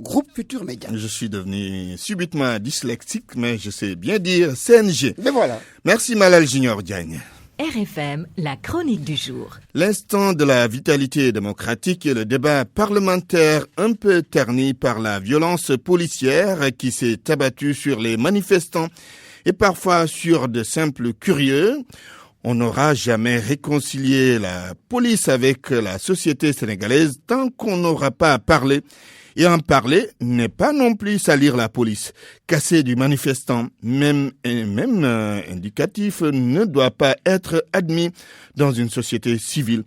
Groupe Futur Média. Je suis devenu subitement dyslexique, mais je sais bien dire CNG. Mais voilà. Merci Malal Junior Diagne. RFM, la chronique du jour. L'instant de la vitalité démocratique et le débat parlementaire un peu terni par la violence policière qui s'est abattue sur les manifestants et parfois sur de simples curieux. On n'aura jamais réconcilié la police avec la société sénégalaise tant qu'on n'aura pas parlé. Et en parler n'est pas non plus salir la police. Casser du manifestant, même indicatif, ne doit pas être admis dans une société civile.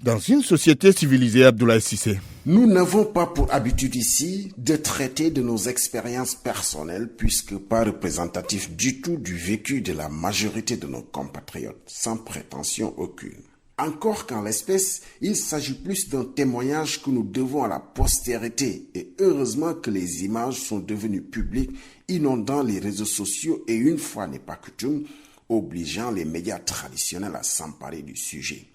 Dans une société civilisée, Abdoulaye Cissé. Nous n'avons pas pour habitude ici de traiter de nos expériences personnelles puisque pas représentatif du tout du vécu de la majorité de nos compatriotes, sans prétention aucune. Encore qu'en l'espèce, il s'agit plus d'un témoignage que nous devons à la postérité et heureusement que les images sont devenues publiques, inondant les réseaux sociaux et une fois n'est pas coutume, obligeant les médias traditionnels à s'emparer du sujet.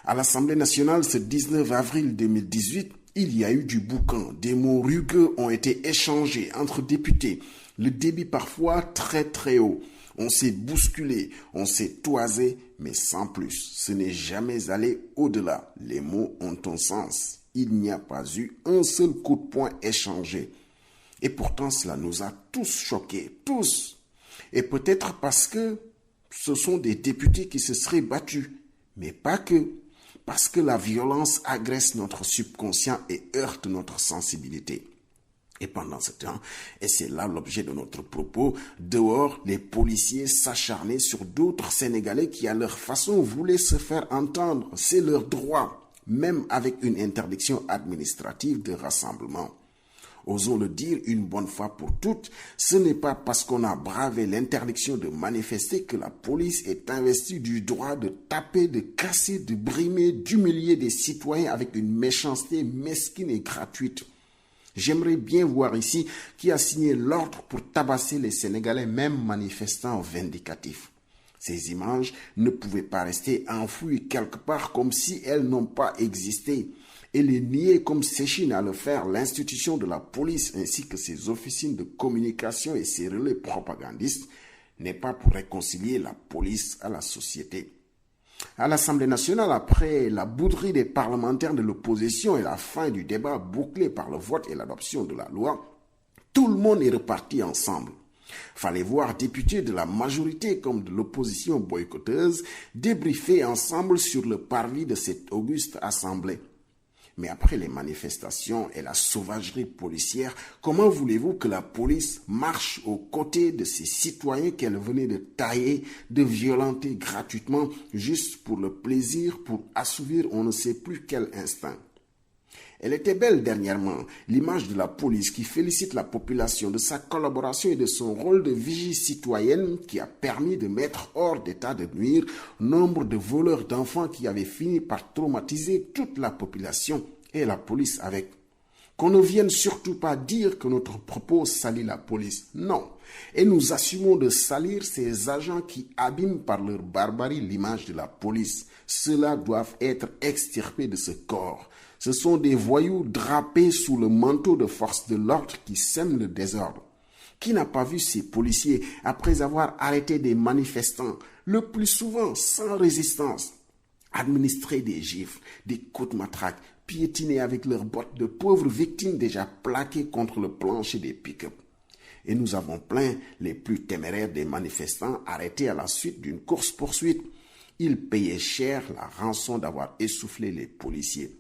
À l'Assemblée nationale, ce 19 avril 2018, il y a eu du boucan, des mots rugueux ont été échangés entre députés, le débit parfois très très haut. On s'est bousculé, on s'est toisé, mais sans plus. Ce n'est jamais allé au-delà. Les mots ont un sens. Il n'y a pas eu un seul coup de poing échangé. Et pourtant, cela nous a tous choqués, tous. Et peut-être parce que ce sont des députés qui se seraient battus. Mais pas que. Parce que la violence agresse notre subconscient et heurte notre sensibilité. Et pendant ce temps, et c'est là l'objet de notre propos, dehors, les policiers s'acharnaient sur d'autres Sénégalais qui, à leur façon, voulaient se faire entendre. C'est leur droit, même avec une interdiction administrative de rassemblement. Osons le dire une bonne fois pour toutes, ce n'est pas parce qu'on a bravé l'interdiction de manifester que la police est investie du droit de taper, de casser, de brimer, d'humilier des citoyens avec une méchanceté mesquine et gratuite. J'aimerais bien voir ici qui a signé l'ordre pour tabasser les Sénégalais, même manifestants vindicatifs. Ces images ne pouvaient pas rester enfouies quelque part comme si elles n'ont pas existé. Et les nier comme s'échine à le faire l'institution de la police ainsi que ses officines de communication et ses relais propagandistes n'est pas pour réconcilier la police à la société. À l'Assemblée nationale, après la bouderie des parlementaires de l'opposition et la fin du débat bouclé par le vote et l'adoption de la loi, tout le monde est reparti ensemble. Fallait voir députés de la majorité comme de l'opposition boycotteuse débriefer ensemble sur le parvis de cette auguste assemblée. Mais après les manifestations et la sauvagerie policière, comment voulez-vous que la police marche aux côtés de ces citoyens qu'elle venait de tailler, de violenter gratuitement, juste pour le plaisir, pour assouvir on ne sait plus quel instinct? Elle était belle dernièrement, l'image de la police qui félicite la population de sa collaboration et de son rôle de vigie citoyenne qui a permis de mettre hors d'état de nuire nombre de voleurs d'enfants qui avaient fini par traumatiser toute la population et la police avec. Qu'on ne vienne surtout pas dire que notre propos salit la police. Non. Et nous assumons de salir ces agents qui abîment par leur barbarie l'image de la police. Ceux-là doivent être extirpés de ce corps. Ce sont des voyous drapés sous le manteau de force de l'ordre qui sèment le désordre. Qui n'a pas vu ces policiers, après avoir arrêté des manifestants, le plus souvent sans résistance, administrer des gifles, des coups de matraque, piétiner avec leurs bottes de pauvres victimes déjà plaquées contre le plancher des pick-up? Et nous avons plaint les plus téméraires des manifestants arrêtés à la suite d'une course-poursuite. Ils payaient cher la rançon d'avoir essoufflé les policiers.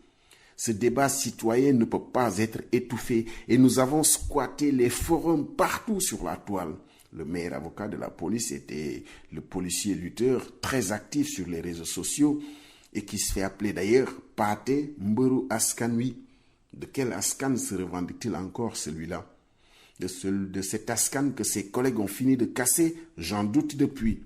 Ce débat citoyen ne peut pas être étouffé et nous avons squatté les forums partout sur la toile. Le meilleur avocat de la police était le policier lutteur très actif sur les réseaux sociaux et qui se fait appeler d'ailleurs Pathé Mburu Askanui. De quel Askan se revendique-t-il encore celui-là? De cet Askan que ses collègues ont fini de casser, j'en doute depuis.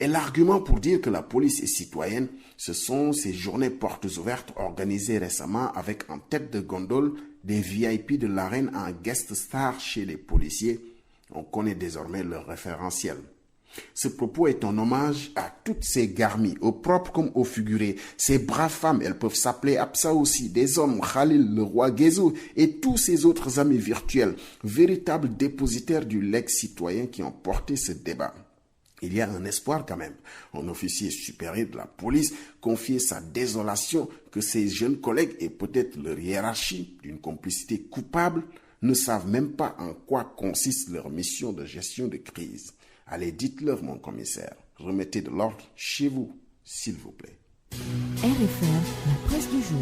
Et l'argument pour dire que la police est citoyenne, ce sont ces journées portes ouvertes organisées récemment avec en tête de gondole des VIP de l'arène en guest star chez les policiers. On connaît désormais leur référentiel. Ce propos est un hommage à toutes ces garmis, au propre comme au figuré. Ces braves femmes, elles peuvent s'appeler Absa aussi, des hommes, Khalil, le roi Guézou et tous ces autres amis virtuels, véritables dépositaires du legs citoyen qui ont porté ce débat. Il y a un espoir quand même. Un officier supérieur de la police confiait sa désolation que ses jeunes collègues et peut-être leur hiérarchie d'une complicité coupable ne savent même pas en quoi consiste leur mission de gestion de crise. Allez, dites-leur, mon commissaire, remettez de l'ordre chez vous, s'il vous plaît. RFM, la presse du jour.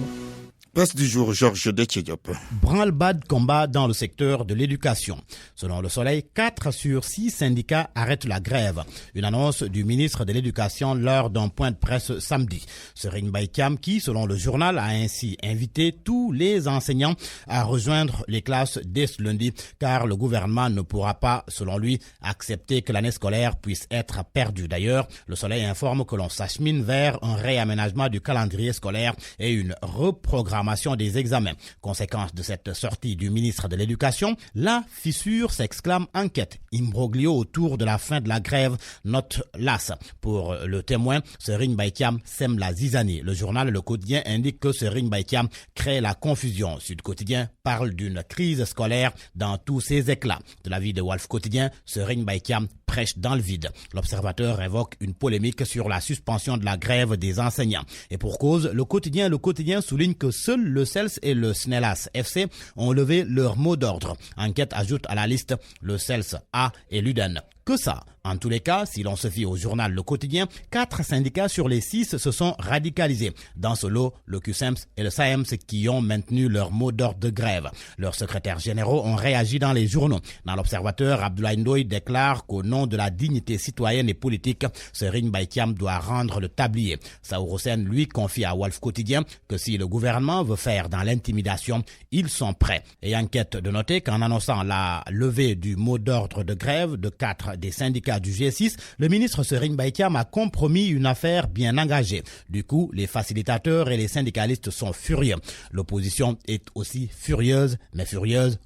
Presse du jour, Georges Detchediop. Branle-bas de combat dans le secteur de l'éducation. Selon Le Soleil, 4 sur 6 syndicats arrêtent la grève. Une annonce du ministre de l'Éducation lors d'un point de presse samedi. Serigne Mbaye-Thiam qui, selon le journal, a ainsi invité tous les enseignants à rejoindre les classes dès ce lundi, car le gouvernement ne pourra pas, selon lui, accepter que l'année scolaire puisse être perdue. D'ailleurs, Le Soleil informe que l'on s'achemine vers un réaménagement du calendrier scolaire et une reprogrammation des examens. Conséquence de cette sortie du ministre de l'Éducation, la fissure s'exclame enquête. Imbroglio autour de la fin de la grève, note l'AS. Pour Le Témoin, Serigne Mbaye-Thiam sème la zizanie. Le journal Le Quotidien indique que Serigne Mbaye-Thiam crée la confusion. Sud Quotidien parle d'une crise scolaire dans tous ses éclats. De l'avis de Wolf Quotidien, Serigne Mbaye-Thiam prêche dans le vide. L'Observateur évoque une polémique sur la suspension de la grève des enseignants. Et pour cause, Le Quotidien souligne que seuls le CELS et le SNELAS FC ont levé leur mot d'ordre. Enquête ajoute à la liste le CELS A et l'UDEN. Que ça. En tous les cas, si l'on se fie au journal Le Quotidien, 4 syndicats sur les 6 se sont radicalisés. Dans ce lot, le QSEMS et le SAEMS qui ont maintenu leur mot d'ordre de grève. Leurs secrétaires généraux ont réagi dans les journaux. Dans l'Observateur, Abdoulaye Ndoye déclare qu'au nom de la dignité citoyenne et politique, Serigne Mbaye-Thiam doit rendre le tablier. Saour Hossein, lui, confie à Wolf Quotidien que si le gouvernement veut faire dans l'intimidation, ils sont prêts. Et enquête de noter qu'en annonçant la levée du mot d'ordre de grève de 4 des syndicats du G6, le ministre Serigne Mbaye-Thiam a compromis une affaire bien engagée. Du coup, les facilitateurs et les syndicalistes sont furieux. L'opposition est aussi furieuse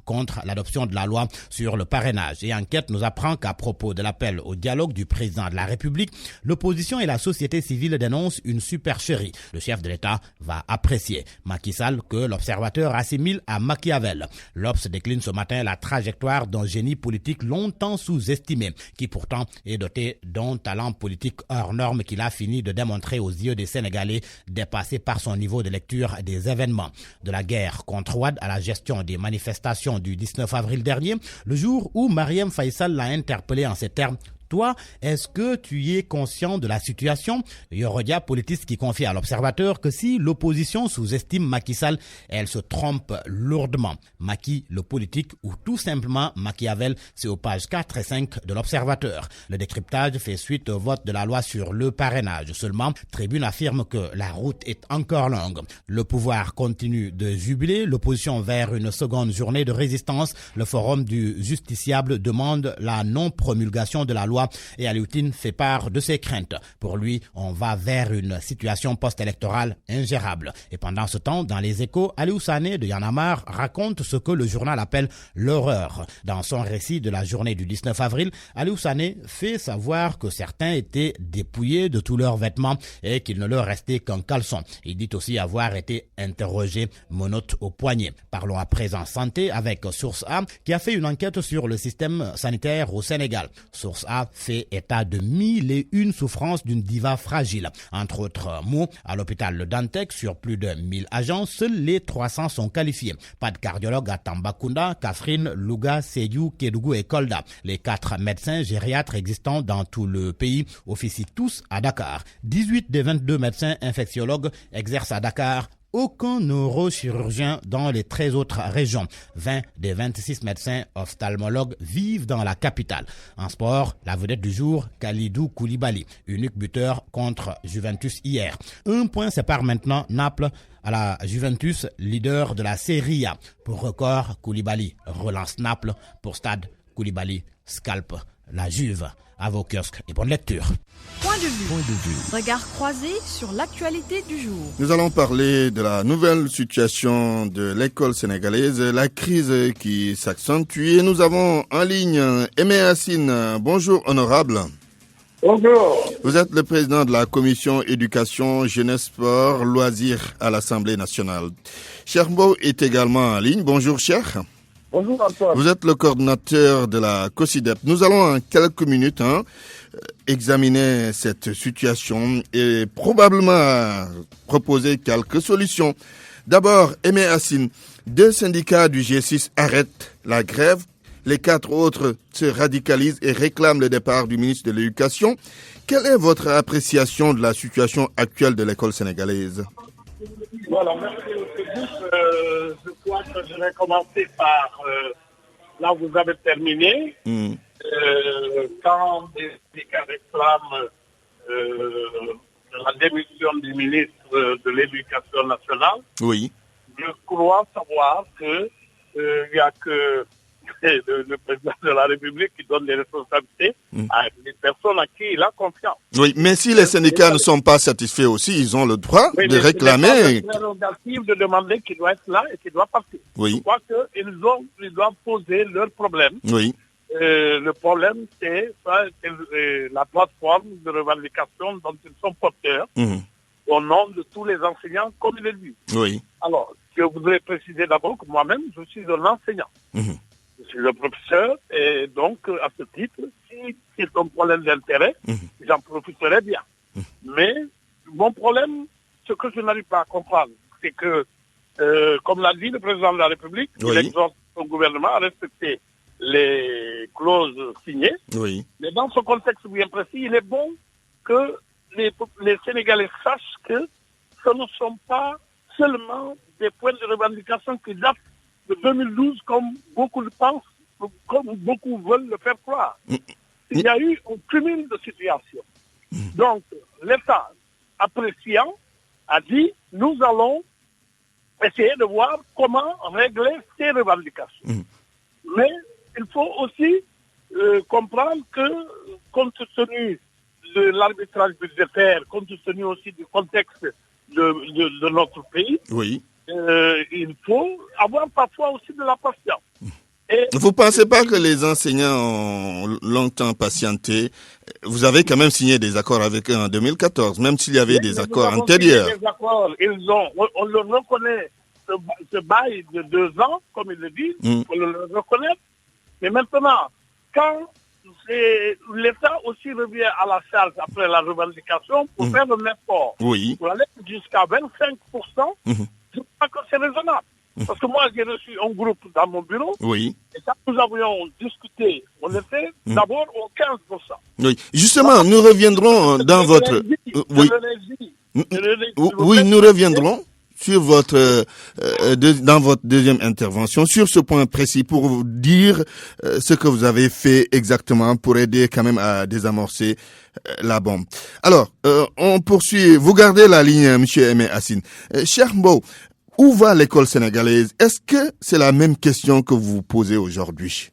contre l'adoption de la loi sur le parrainage. Et enquête nous apprend qu'à propos de l'appel au dialogue du président de la République, l'opposition et la société civile dénoncent une supercherie. Le chef de l'État va apprécier. Macky Sall, que l'Observateur assimile à Machiavel. L'Obs décline ce matin la trajectoire d'un génie politique longtemps sous-estimé, qui pourtant est doté d'un talent politique hors norme qu'il a fini de démontrer aux yeux des Sénégalais, dépassé par son niveau de lecture des événements. De la guerre contre Wade à la gestion des manifestations du 19 avril dernier, le jour où Marième Faye Sall l'a interpellé en ces termes: toi, est-ce que tu es conscient de la situation? Yorodia, politiste qui confie à l'Observateur que si l'opposition sous-estime Macky Sall, elle se trompe lourdement. Macky, le politique, ou tout simplement Machiavel, c'est aux pages 4 et 5 de l'Observateur. Le décryptage fait suite au vote de la loi sur le parrainage. Seulement, Tribune affirme que la route est encore longue. Le pouvoir continue de jubiler, l'opposition vers une seconde journée de résistance. Le forum du justiciable demande la non-promulgation de la loi et Alioutine fait part de ses craintes. Pour lui, on va vers une situation post-électorale ingérable. Et pendant ce temps, dans les Échos, Aliou Sané de Y'en a marre raconte ce que le journal appelle l'horreur. Dans son récit de la journée du 19 avril, Aliou Sané fait savoir que certains étaient dépouillés de tous leurs vêtements et qu'il ne leur restait qu'un caleçon. Il dit aussi avoir été interrogé menottes au poignet. Parlons à présent santé avec Source A qui a fait une enquête sur le système sanitaire au Sénégal. Source A fait état de 1001 souffrances d'une diva fragile. Entre autres mots, à l'hôpital Le Dantec, sur plus de 1000 agents, seuls les 300 sont qualifiés. Pas de cardiologue à Tambacounda, Kaffrine, Louga, Sédhiou, Kédougou et Kolda. Les 4 médecins gériatres existants dans tout le pays officient tous à Dakar. 18 des 22 médecins infectiologues exercent à Dakar. Aucun neurochirurgien dans les 13 autres régions. 20 des 26 médecins ophtalmologues vivent dans la capitale. En sport, la vedette du jour, Kalidou Koulibaly, unique buteur contre Juventus hier. 1 point sépare maintenant Naples à la Juventus, leader de la Serie A. Pour record, Koulibaly relance Naples. Pour Stade, Koulibaly scalpe la Juve. À vos kiosques et bonne lecture. Point de vue. Regard croisé sur l'actualité du jour. Nous allons parler de la nouvelle situation de l'école sénégalaise, la crise qui s'accentue. Et nous avons en ligne Aimé Hassine. Bonjour, honorable. Bonjour. Vous êtes le président de la commission éducation, jeunesse, sport, loisirs à l'Assemblée nationale. Cheikh Mbow est également en ligne. Bonjour, Cheikh. Bonjour Antoine. Vous êtes le coordinateur de la COSIDEP. Nous allons en quelques minutes examiner cette situation et probablement proposer quelques solutions. D'abord, Aimé Hassine, 2 syndicats du G6 arrêtent la grève. Les 4 autres se radicalisent et réclament le départ du ministre de l'Éducation. Quelle est votre appréciation de la situation actuelle de l'école sénégalaise ? Voilà, merci. Je crois que je vais commencer par là où vous avez terminé. Quand les syndicats réclament la démission du ministre de l'Éducation nationale, oui. Je crois savoir que il n'y a que le président de la République qui donne des responsabilités à des personnes à qui il a confiance. Oui, mais si les syndicats ne sont pas satisfaits aussi, ils ont le droit de réclamer. C'est la prérogative de demander qu'il doit être là et qu'il doit partir. Oui. Je crois qu'ils doivent poser leurs problèmes. Oui. Le problème, c'est la plateforme de revendication dont ils sont porteurs au nom de tous les enseignants, comme il est dit. Oui. Alors, je voudrais préciser d'abord que moi-même, je suis un enseignant. Je suis le professeur et donc, à ce titre, si c'est un problème d'intérêt, j'en profiterai bien. Mais mon problème, ce que je n'arrive pas à comprendre, c'est que, comme l'a dit le président de la République, il exhorte son gouvernement à respecter les clauses signées. Oui. Mais dans ce contexte bien précis, il est bon que les Sénégalais sachent que ce ne sont pas seulement des points de revendication qui datent de 2012, comme beaucoup le pensent, comme beaucoup veulent le faire croire. Il y a eu un cumul de situations. Donc, l'État, appréciant, a dit, nous allons essayer de voir comment régler ces revendications. Mais il faut aussi comprendre que, compte tenu de l'arbitrage budgétaire, compte tenu aussi du contexte de notre pays, il faut avoir parfois aussi de la patience. Vous ne pensez pas que les enseignants ont longtemps patienté? Vous avez quand même signé des accords avec eux en 2014, même s'il y avait des accords antérieurs. Des accords, on le reconnaît, ce bail de 2 ans, comme ils le disent, on le reconnaît. Mais maintenant, quand l'État aussi revient à la charge après la revendication pour faire un effort, pour aller jusqu'à 25%, je crois que c'est raisonnable. Parce que moi, j'ai reçu un groupe dans mon bureau. Oui. Et quand nous avions discuté, on était d'abord au 15%. Oui. Justement, nous reviendrons dans votre... Oui, nous reviendrons sur votre dans votre deuxième intervention sur ce point précis pour vous dire ce que vous avez fait exactement pour aider quand même à désamorcer la bombe. Alors, on poursuit. Vous gardez la ligne, Monsieur Aimé Assine. Cheikh Mbow, où va l'école sénégalaise? Est-ce que c'est la même question que vous vous posez aujourd'hui?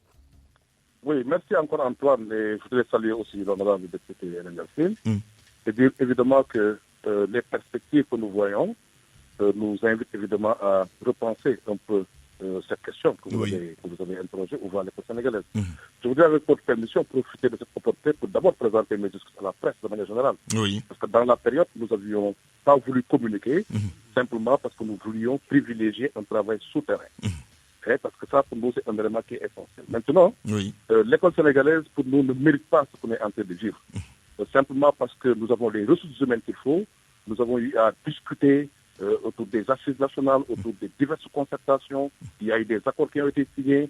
Oui, merci encore Antoine. Et je voudrais saluer aussi l'honorable député Hélène Yassine et dire évidemment que les perspectives que nous voyons nous invitent évidemment à repenser un peu cette question que vous avez interrogée, où va l'école sénégalaise. Je voudrais, avec votre permission, profiter de cette opportunité pour d'abord présenter mes discours à la presse de manière générale. Parce que dans la période, nous n'avions pas voulu communiquer, simplement parce que nous voulions privilégier un travail souterrain. Parce que ça, pour nous, c'est un élément qui est essentiel. Maintenant, l'école sénégalaise, pour nous, ne mérite pas ce qu'on est en train de vivre. Simplement parce que nous avons les ressources humaines qu'il faut. Nous avons eu à discuter autour des assises nationales, autour des diverses concertations. Il y a eu des accords qui ont été signés.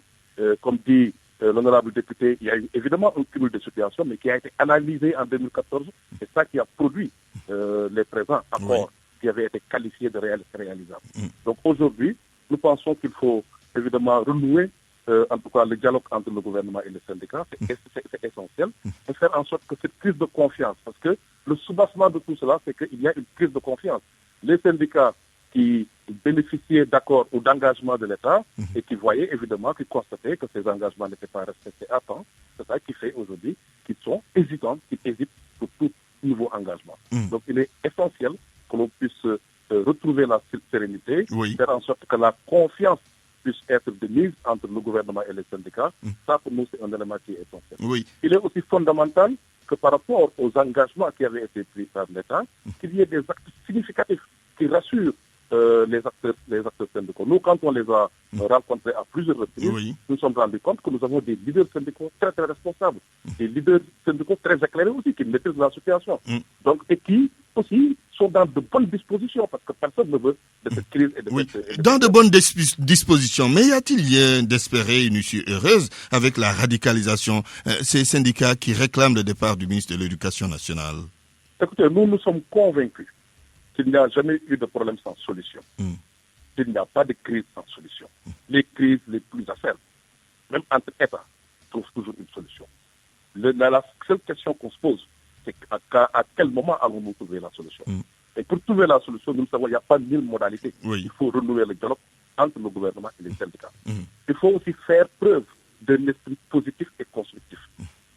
Comme dit l'honorable député, il y a eu évidemment un cumul de situations, mais qui a été analysé en 2014. C'est ça qui a produit les présents accords qui avaient été qualifiés de réalisables. Donc aujourd'hui, nous pensons qu'il faut évidemment renouer en tout cas le dialogue entre le gouvernement et les syndicats. C'est essentiel. Et faire en sorte que cette crise de confiance, parce que le soubassement de tout cela, c'est qu'il y a une crise de confiance. Les syndicats qui bénéficiaient d'accords ou d'engagements de l'État et qui voyaient évidemment, qui constataient que ces engagements n'étaient pas respectés à temps, c'est ça qui fait aujourd'hui qu'ils sont hésitants, qu'ils hésitent pour tout nouveau engagement. Donc il est essentiel que l'on puisse retrouver la sérénité, faire en sorte que la confiance puisse être de mise entre le gouvernement et les syndicats. Ça, pour nous, c'est un élément qui est essentiel. Il est aussi fondamental que par rapport aux engagements qui avaient été pris par l'État, qu'il y ait des actes significatifs qui rassurent les acteurs syndicaux. Nous, quand on les a rencontrés à plusieurs reprises, nous nous sommes rendus compte que nous avons des leaders syndicaux très, très responsables, des leaders syndicaux très éclairés aussi, qui maîtrisent la situation. Donc, et qui aussi sont dans de bonnes dispositions, parce que personne ne veut de cette crise. Et de dans de bonnes dispositions, mais y a-t-il lieu d'espérer une issue heureuse avec la radicalisation, ces syndicats qui réclament le départ du ministre de l'Éducation nationale? Écoutez, nous sommes convaincus qu'il n'y a jamais eu de problème sans solution. Il n'y a pas de crise sans solution. Les crises les plus acerbes, même entre États, trouvent toujours une solution. La seule question qu'on se pose, c'est à quel moment allons-nous trouver la solution? Et pour trouver la solution, nous savons qu'il n'y a pas mille modalités. Il faut renouer le dialogue entre le gouvernement et les syndicats. Il faut aussi faire preuve d'un esprit positif et constructif.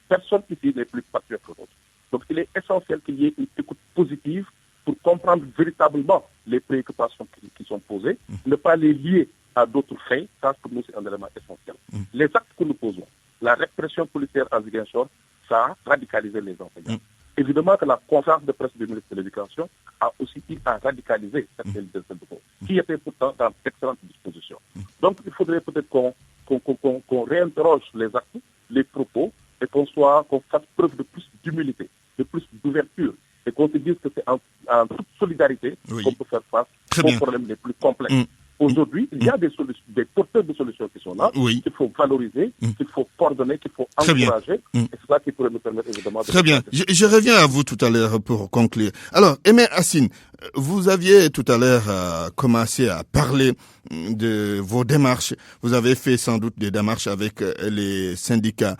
Personne ici n'est plus patriote que l'autre. Donc il est essentiel qu'il y ait une écoute positive pour comprendre véritablement les préoccupations qui sont posées, ne pas les lier à d'autres faits. Ça, pour nous, c'est un élément essentiel. Les actes que nous posons, la répression policière à Ziguinchor, ça a radicalisé les enseignants. Évidemment que la conférence de presse du ministre de l'Éducation a aussi eu à radicaliser cette leaders syndicaux, qui étaient pourtant dans d'excellentes dispositions. Donc, il faudrait peut-être qu'on réinterroge les actes, les propos, et qu'on fasse preuve de plus d'humilité, de plus d'ouverture, et qu'on se dise que c'est en toute solidarité qu'on peut faire face aux problèmes les plus complexes. Aujourd'hui, il y a des porteurs de solutions qui sont là, qu'il faut valoriser, qu'il faut coordonner, qu'il faut encourager. Et c'est ça qui pourrait nous permettre évidemment de... Très bien. Je reviens à vous tout à l'heure pour conclure. Alors, Aimé Assine, vous aviez tout à l'heure commencé à parler de vos démarches. Vous avez fait sans doute des démarches avec les syndicats.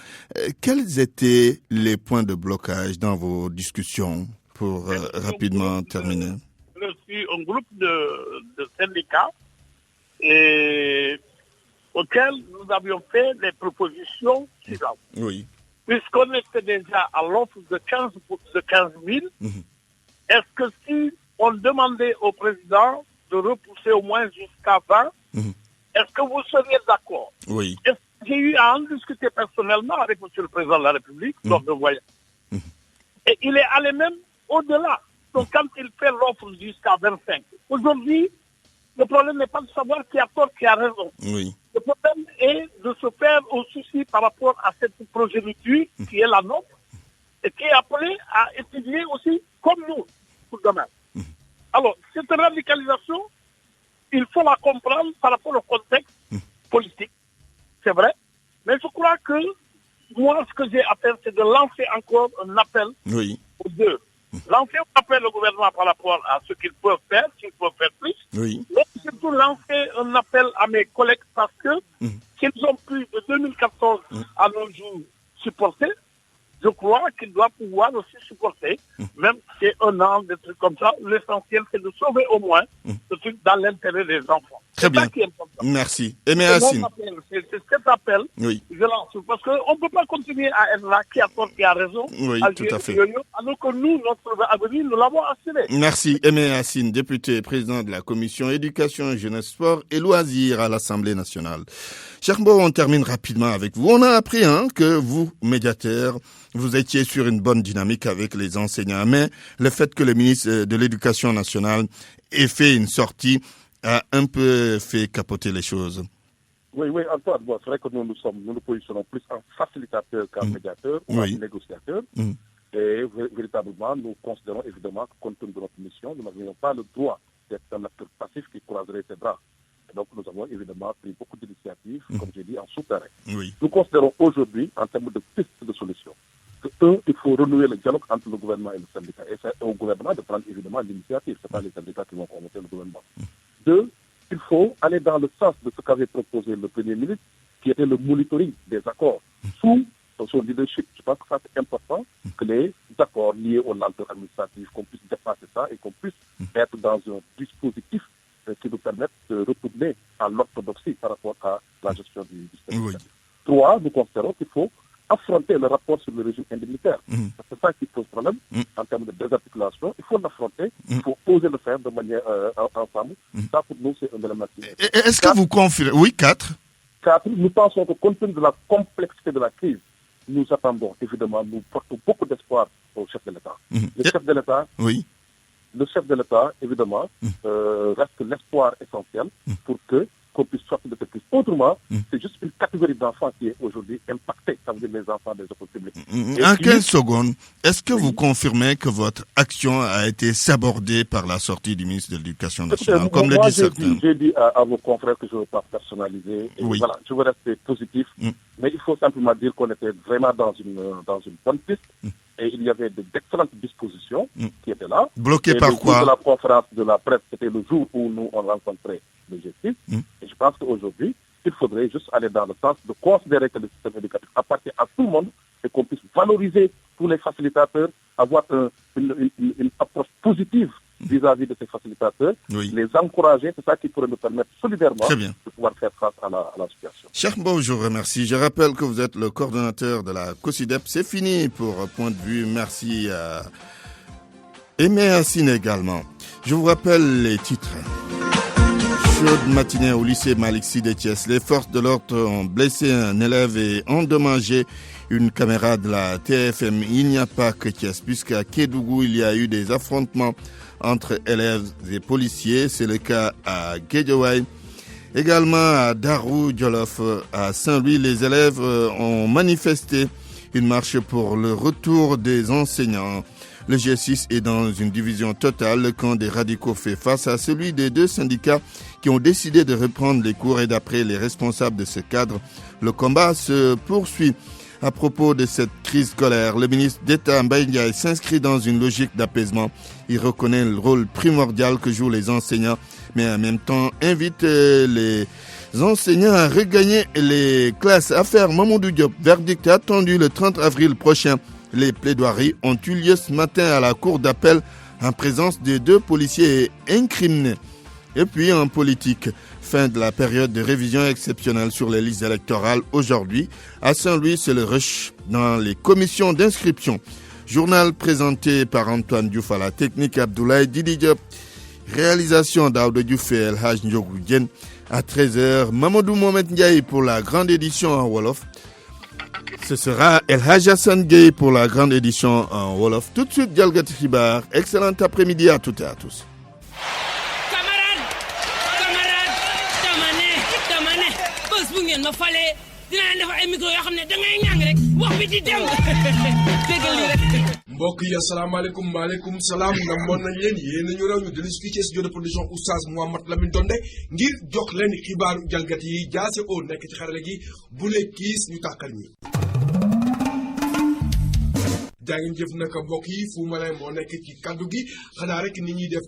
Quels étaient les points de blocage dans vos discussions pour rapidement terminer? Je suis un groupe de syndicats et auxquels nous avions fait des propositions suivantes. Puisqu'on était déjà à l'offre de 15 000, est-ce que si on demandait au président de repousser au moins jusqu'à 20, est-ce que vous seriez d'accord? J'ai eu à en discuter personnellement avec M. le Président de la République lors de voyage. Et il est allé même au-delà. Donc quand il fait l'offre jusqu'à 25, aujourd'hui, le problème n'est pas de savoir qui a tort, qui a raison. Le problème est de se faire un souci par rapport à cette progéniture qui est la nôtre et qui est appelée à étudier aussi comme nous pour demain. Alors, cette radicalisation, il faut la comprendre par rapport au contexte politique, c'est vrai. Mais je crois que moi, ce que j'ai à faire, c'est de lancer encore un appel aux deux. Lancer un appel au gouvernement par rapport à ce qu'ils peuvent faire, s'ils peuvent faire plus. Mais surtout lancer un appel à mes collègues parce que s'ils ont pu de 2014 à nos jours supporter, je crois qu'ils doivent pouvoir aussi supporter, même si c'est un an, des trucs comme ça. L'essentiel, c'est de sauver au moins ce truc dans l'intérêt des enfants. Très bien. Merci. Aimé Hassine. C'est cet appel que je lance. Parce qu'on ne peut pas continuer à être là, qui a tort, qui a raison. Oui, tout à fait. Alors que nous, notre avenir, nous l'avons assuré. Merci. Aimé Hassine, député et président de la commission éducation, jeunesse, sport et loisirs à l'Assemblée nationale. Cheikh Mbow, on termine rapidement avec vous. On a appris que vous, médiateur, vous étiez sur une bonne dynamique avec les enseignants. Mais le fait que le ministre de l'Éducation nationale ait fait une sortie a un peu fait capoter les choses. Oui, Antoine, c'est vrai que nous nous positionnons plus en facilitateur qu'en médiateur ou en négociateur. Et véritablement, nous considérons évidemment que compte tenu de notre mission, nous n'avions pas le droit d'être un acteur passif qui croiserait ses bras. Et donc, nous avons évidemment pris beaucoup d'initiatives, comme j'ai dit, en souterrain. Nous considérons aujourd'hui, en termes de pistes de solutions, il faut renouer le dialogue entre le gouvernement et le syndicat. Et c'est au gouvernement de prendre évidemment l'initiative. Ce n'est pas les syndicats qui vont promoter le gouvernement. 2, il faut aller dans le sens de ce qu'avait proposé le Premier ministre, qui était le monitoring des accords sous son leadership. Je pense que ça c'est important, que les accords liés aux lenteurs administratives, qu'on puisse dépasser ça et qu'on puisse être dans un dispositif qui nous permette de retourner à l'orthodoxie par rapport à la gestion du système. 3, nous considérons qu'il faut affronter le rapport sur le régime indemnitaire. C'est ça qui pose problème en termes de désarticulation. Il faut l'affronter, il faut oser le faire de manière ensemble. Ça, pour nous, c'est un élément. Est-ce que vous confirmez? Oui, 4. 4, nous pensons que compte tenu de la complexité de la crise, nous attendons, évidemment, nous portons beaucoup d'espoir au chef de l'État. Le chef de l'État, le chef de l'État, évidemment, reste l'espoir essentiel pour qu'on puisse sortir de cette crise. Autrement, c'est juste une catégorie d'enfants qui est aujourd'hui impactée, ça veut dire les enfants des écoles publiques. En 15 secondes, est-ce que vous confirmez que votre action a été sabordée par la sortie du ministre de l'Éducation nationale, comme le disent certains? J'ai dit à vos confrères que je ne veux pas personnaliser. Et voilà, je veux rester positif. Mais il faut simplement dire qu'on était vraiment dans une bonne piste. Et il y avait d'excellentes dispositions qui étaient là. Bloquées par quoi? Le jour de la conférence de la presse, c'était le jour où nous on rencontrait le G6. Et je pense qu'aujourd'hui, il faudrait juste aller dans le sens de considérer que le système éducatif appartient à tout le monde et qu'on puisse valoriser tous les facilitateurs, avoir une approche positive vis-à-vis de ces facilitateurs, les encourager, c'est ça qui pourrait nous permettre solidairement de pouvoir faire face à la situation. Cheikh Mbow, je vous remercie. Je rappelle que vous êtes le coordonnateur de la COSIDEP. C'est fini pour Point de Vue. Merci à Aimé Hassine également. Je vous rappelle les titres. Chaude matinée au lycée Malick Sy de Thiès. Les forces de l'ordre ont blessé un élève et endommagé une caméra de la TFM. Il n'y a pas que Thiès, puisqu'à Kédougou, il y a eu des affrontements entre élèves et policiers. C'est le cas à Guédiawaye. Également à Darou Djolof, à Saint-Louis, les élèves ont manifesté une marche pour le retour des enseignants. Le G6 est dans une division totale. Le camp des radicaux fait face à celui des deux syndicats qui ont décidé de reprendre les cours. Et d'après les responsables de ce cadre, le combat se poursuit. À propos de cette crise scolaire, le ministre d'État Mbaye Ndiaye s'inscrit dans une logique d'apaisement. Il reconnaît le rôle primordial que jouent les enseignants, mais en même temps invite les enseignants à regagner les classes. Affaire Mamadou Diop, verdict attendu le 30 avril prochain. Les plaidoiries ont eu lieu ce matin à la cour d'appel en présence des deux policiers incriminés. Et puis en politique, fin de la période de révision exceptionnelle sur les listes électorales aujourd'hui. À Saint-Louis, c'est le rush dans les commissions d'inscription. Journal présenté par Antoine Diouf à la technique, Abdoulaye Didi Diop. Réalisation d'Aouda Diouf et El Hadj Ndiogou Diène. À 13h, Mamadou Mohamed Ndiaye pour la grande édition en Wolof. Ce sera El Hadj Hassan Gueye pour la grande édition en Wolof. Tout de suite, Dialgati Khibar. Excellent après-midi à toutes et à tous. ma fale dinaa def ay micro yoo xam ne da ngay ñàng rek wax bi di dem déggal li rek mbokk yi asalaamaaleykum maaleykum salaam namoon nañ leen yéen nañu raw ñu dellu fii ci studio de production Oustaz Mouhamed Lamine Donde ngir jox leen xibaaru jalgati yi jaase oo nekk ci xarala gi bu le kiis ñu tàkkal ñi jaa ngeen jëf naka mbokk yi Fou Malin moo nekk ci kaddu gi xanaa rek ni ñuy def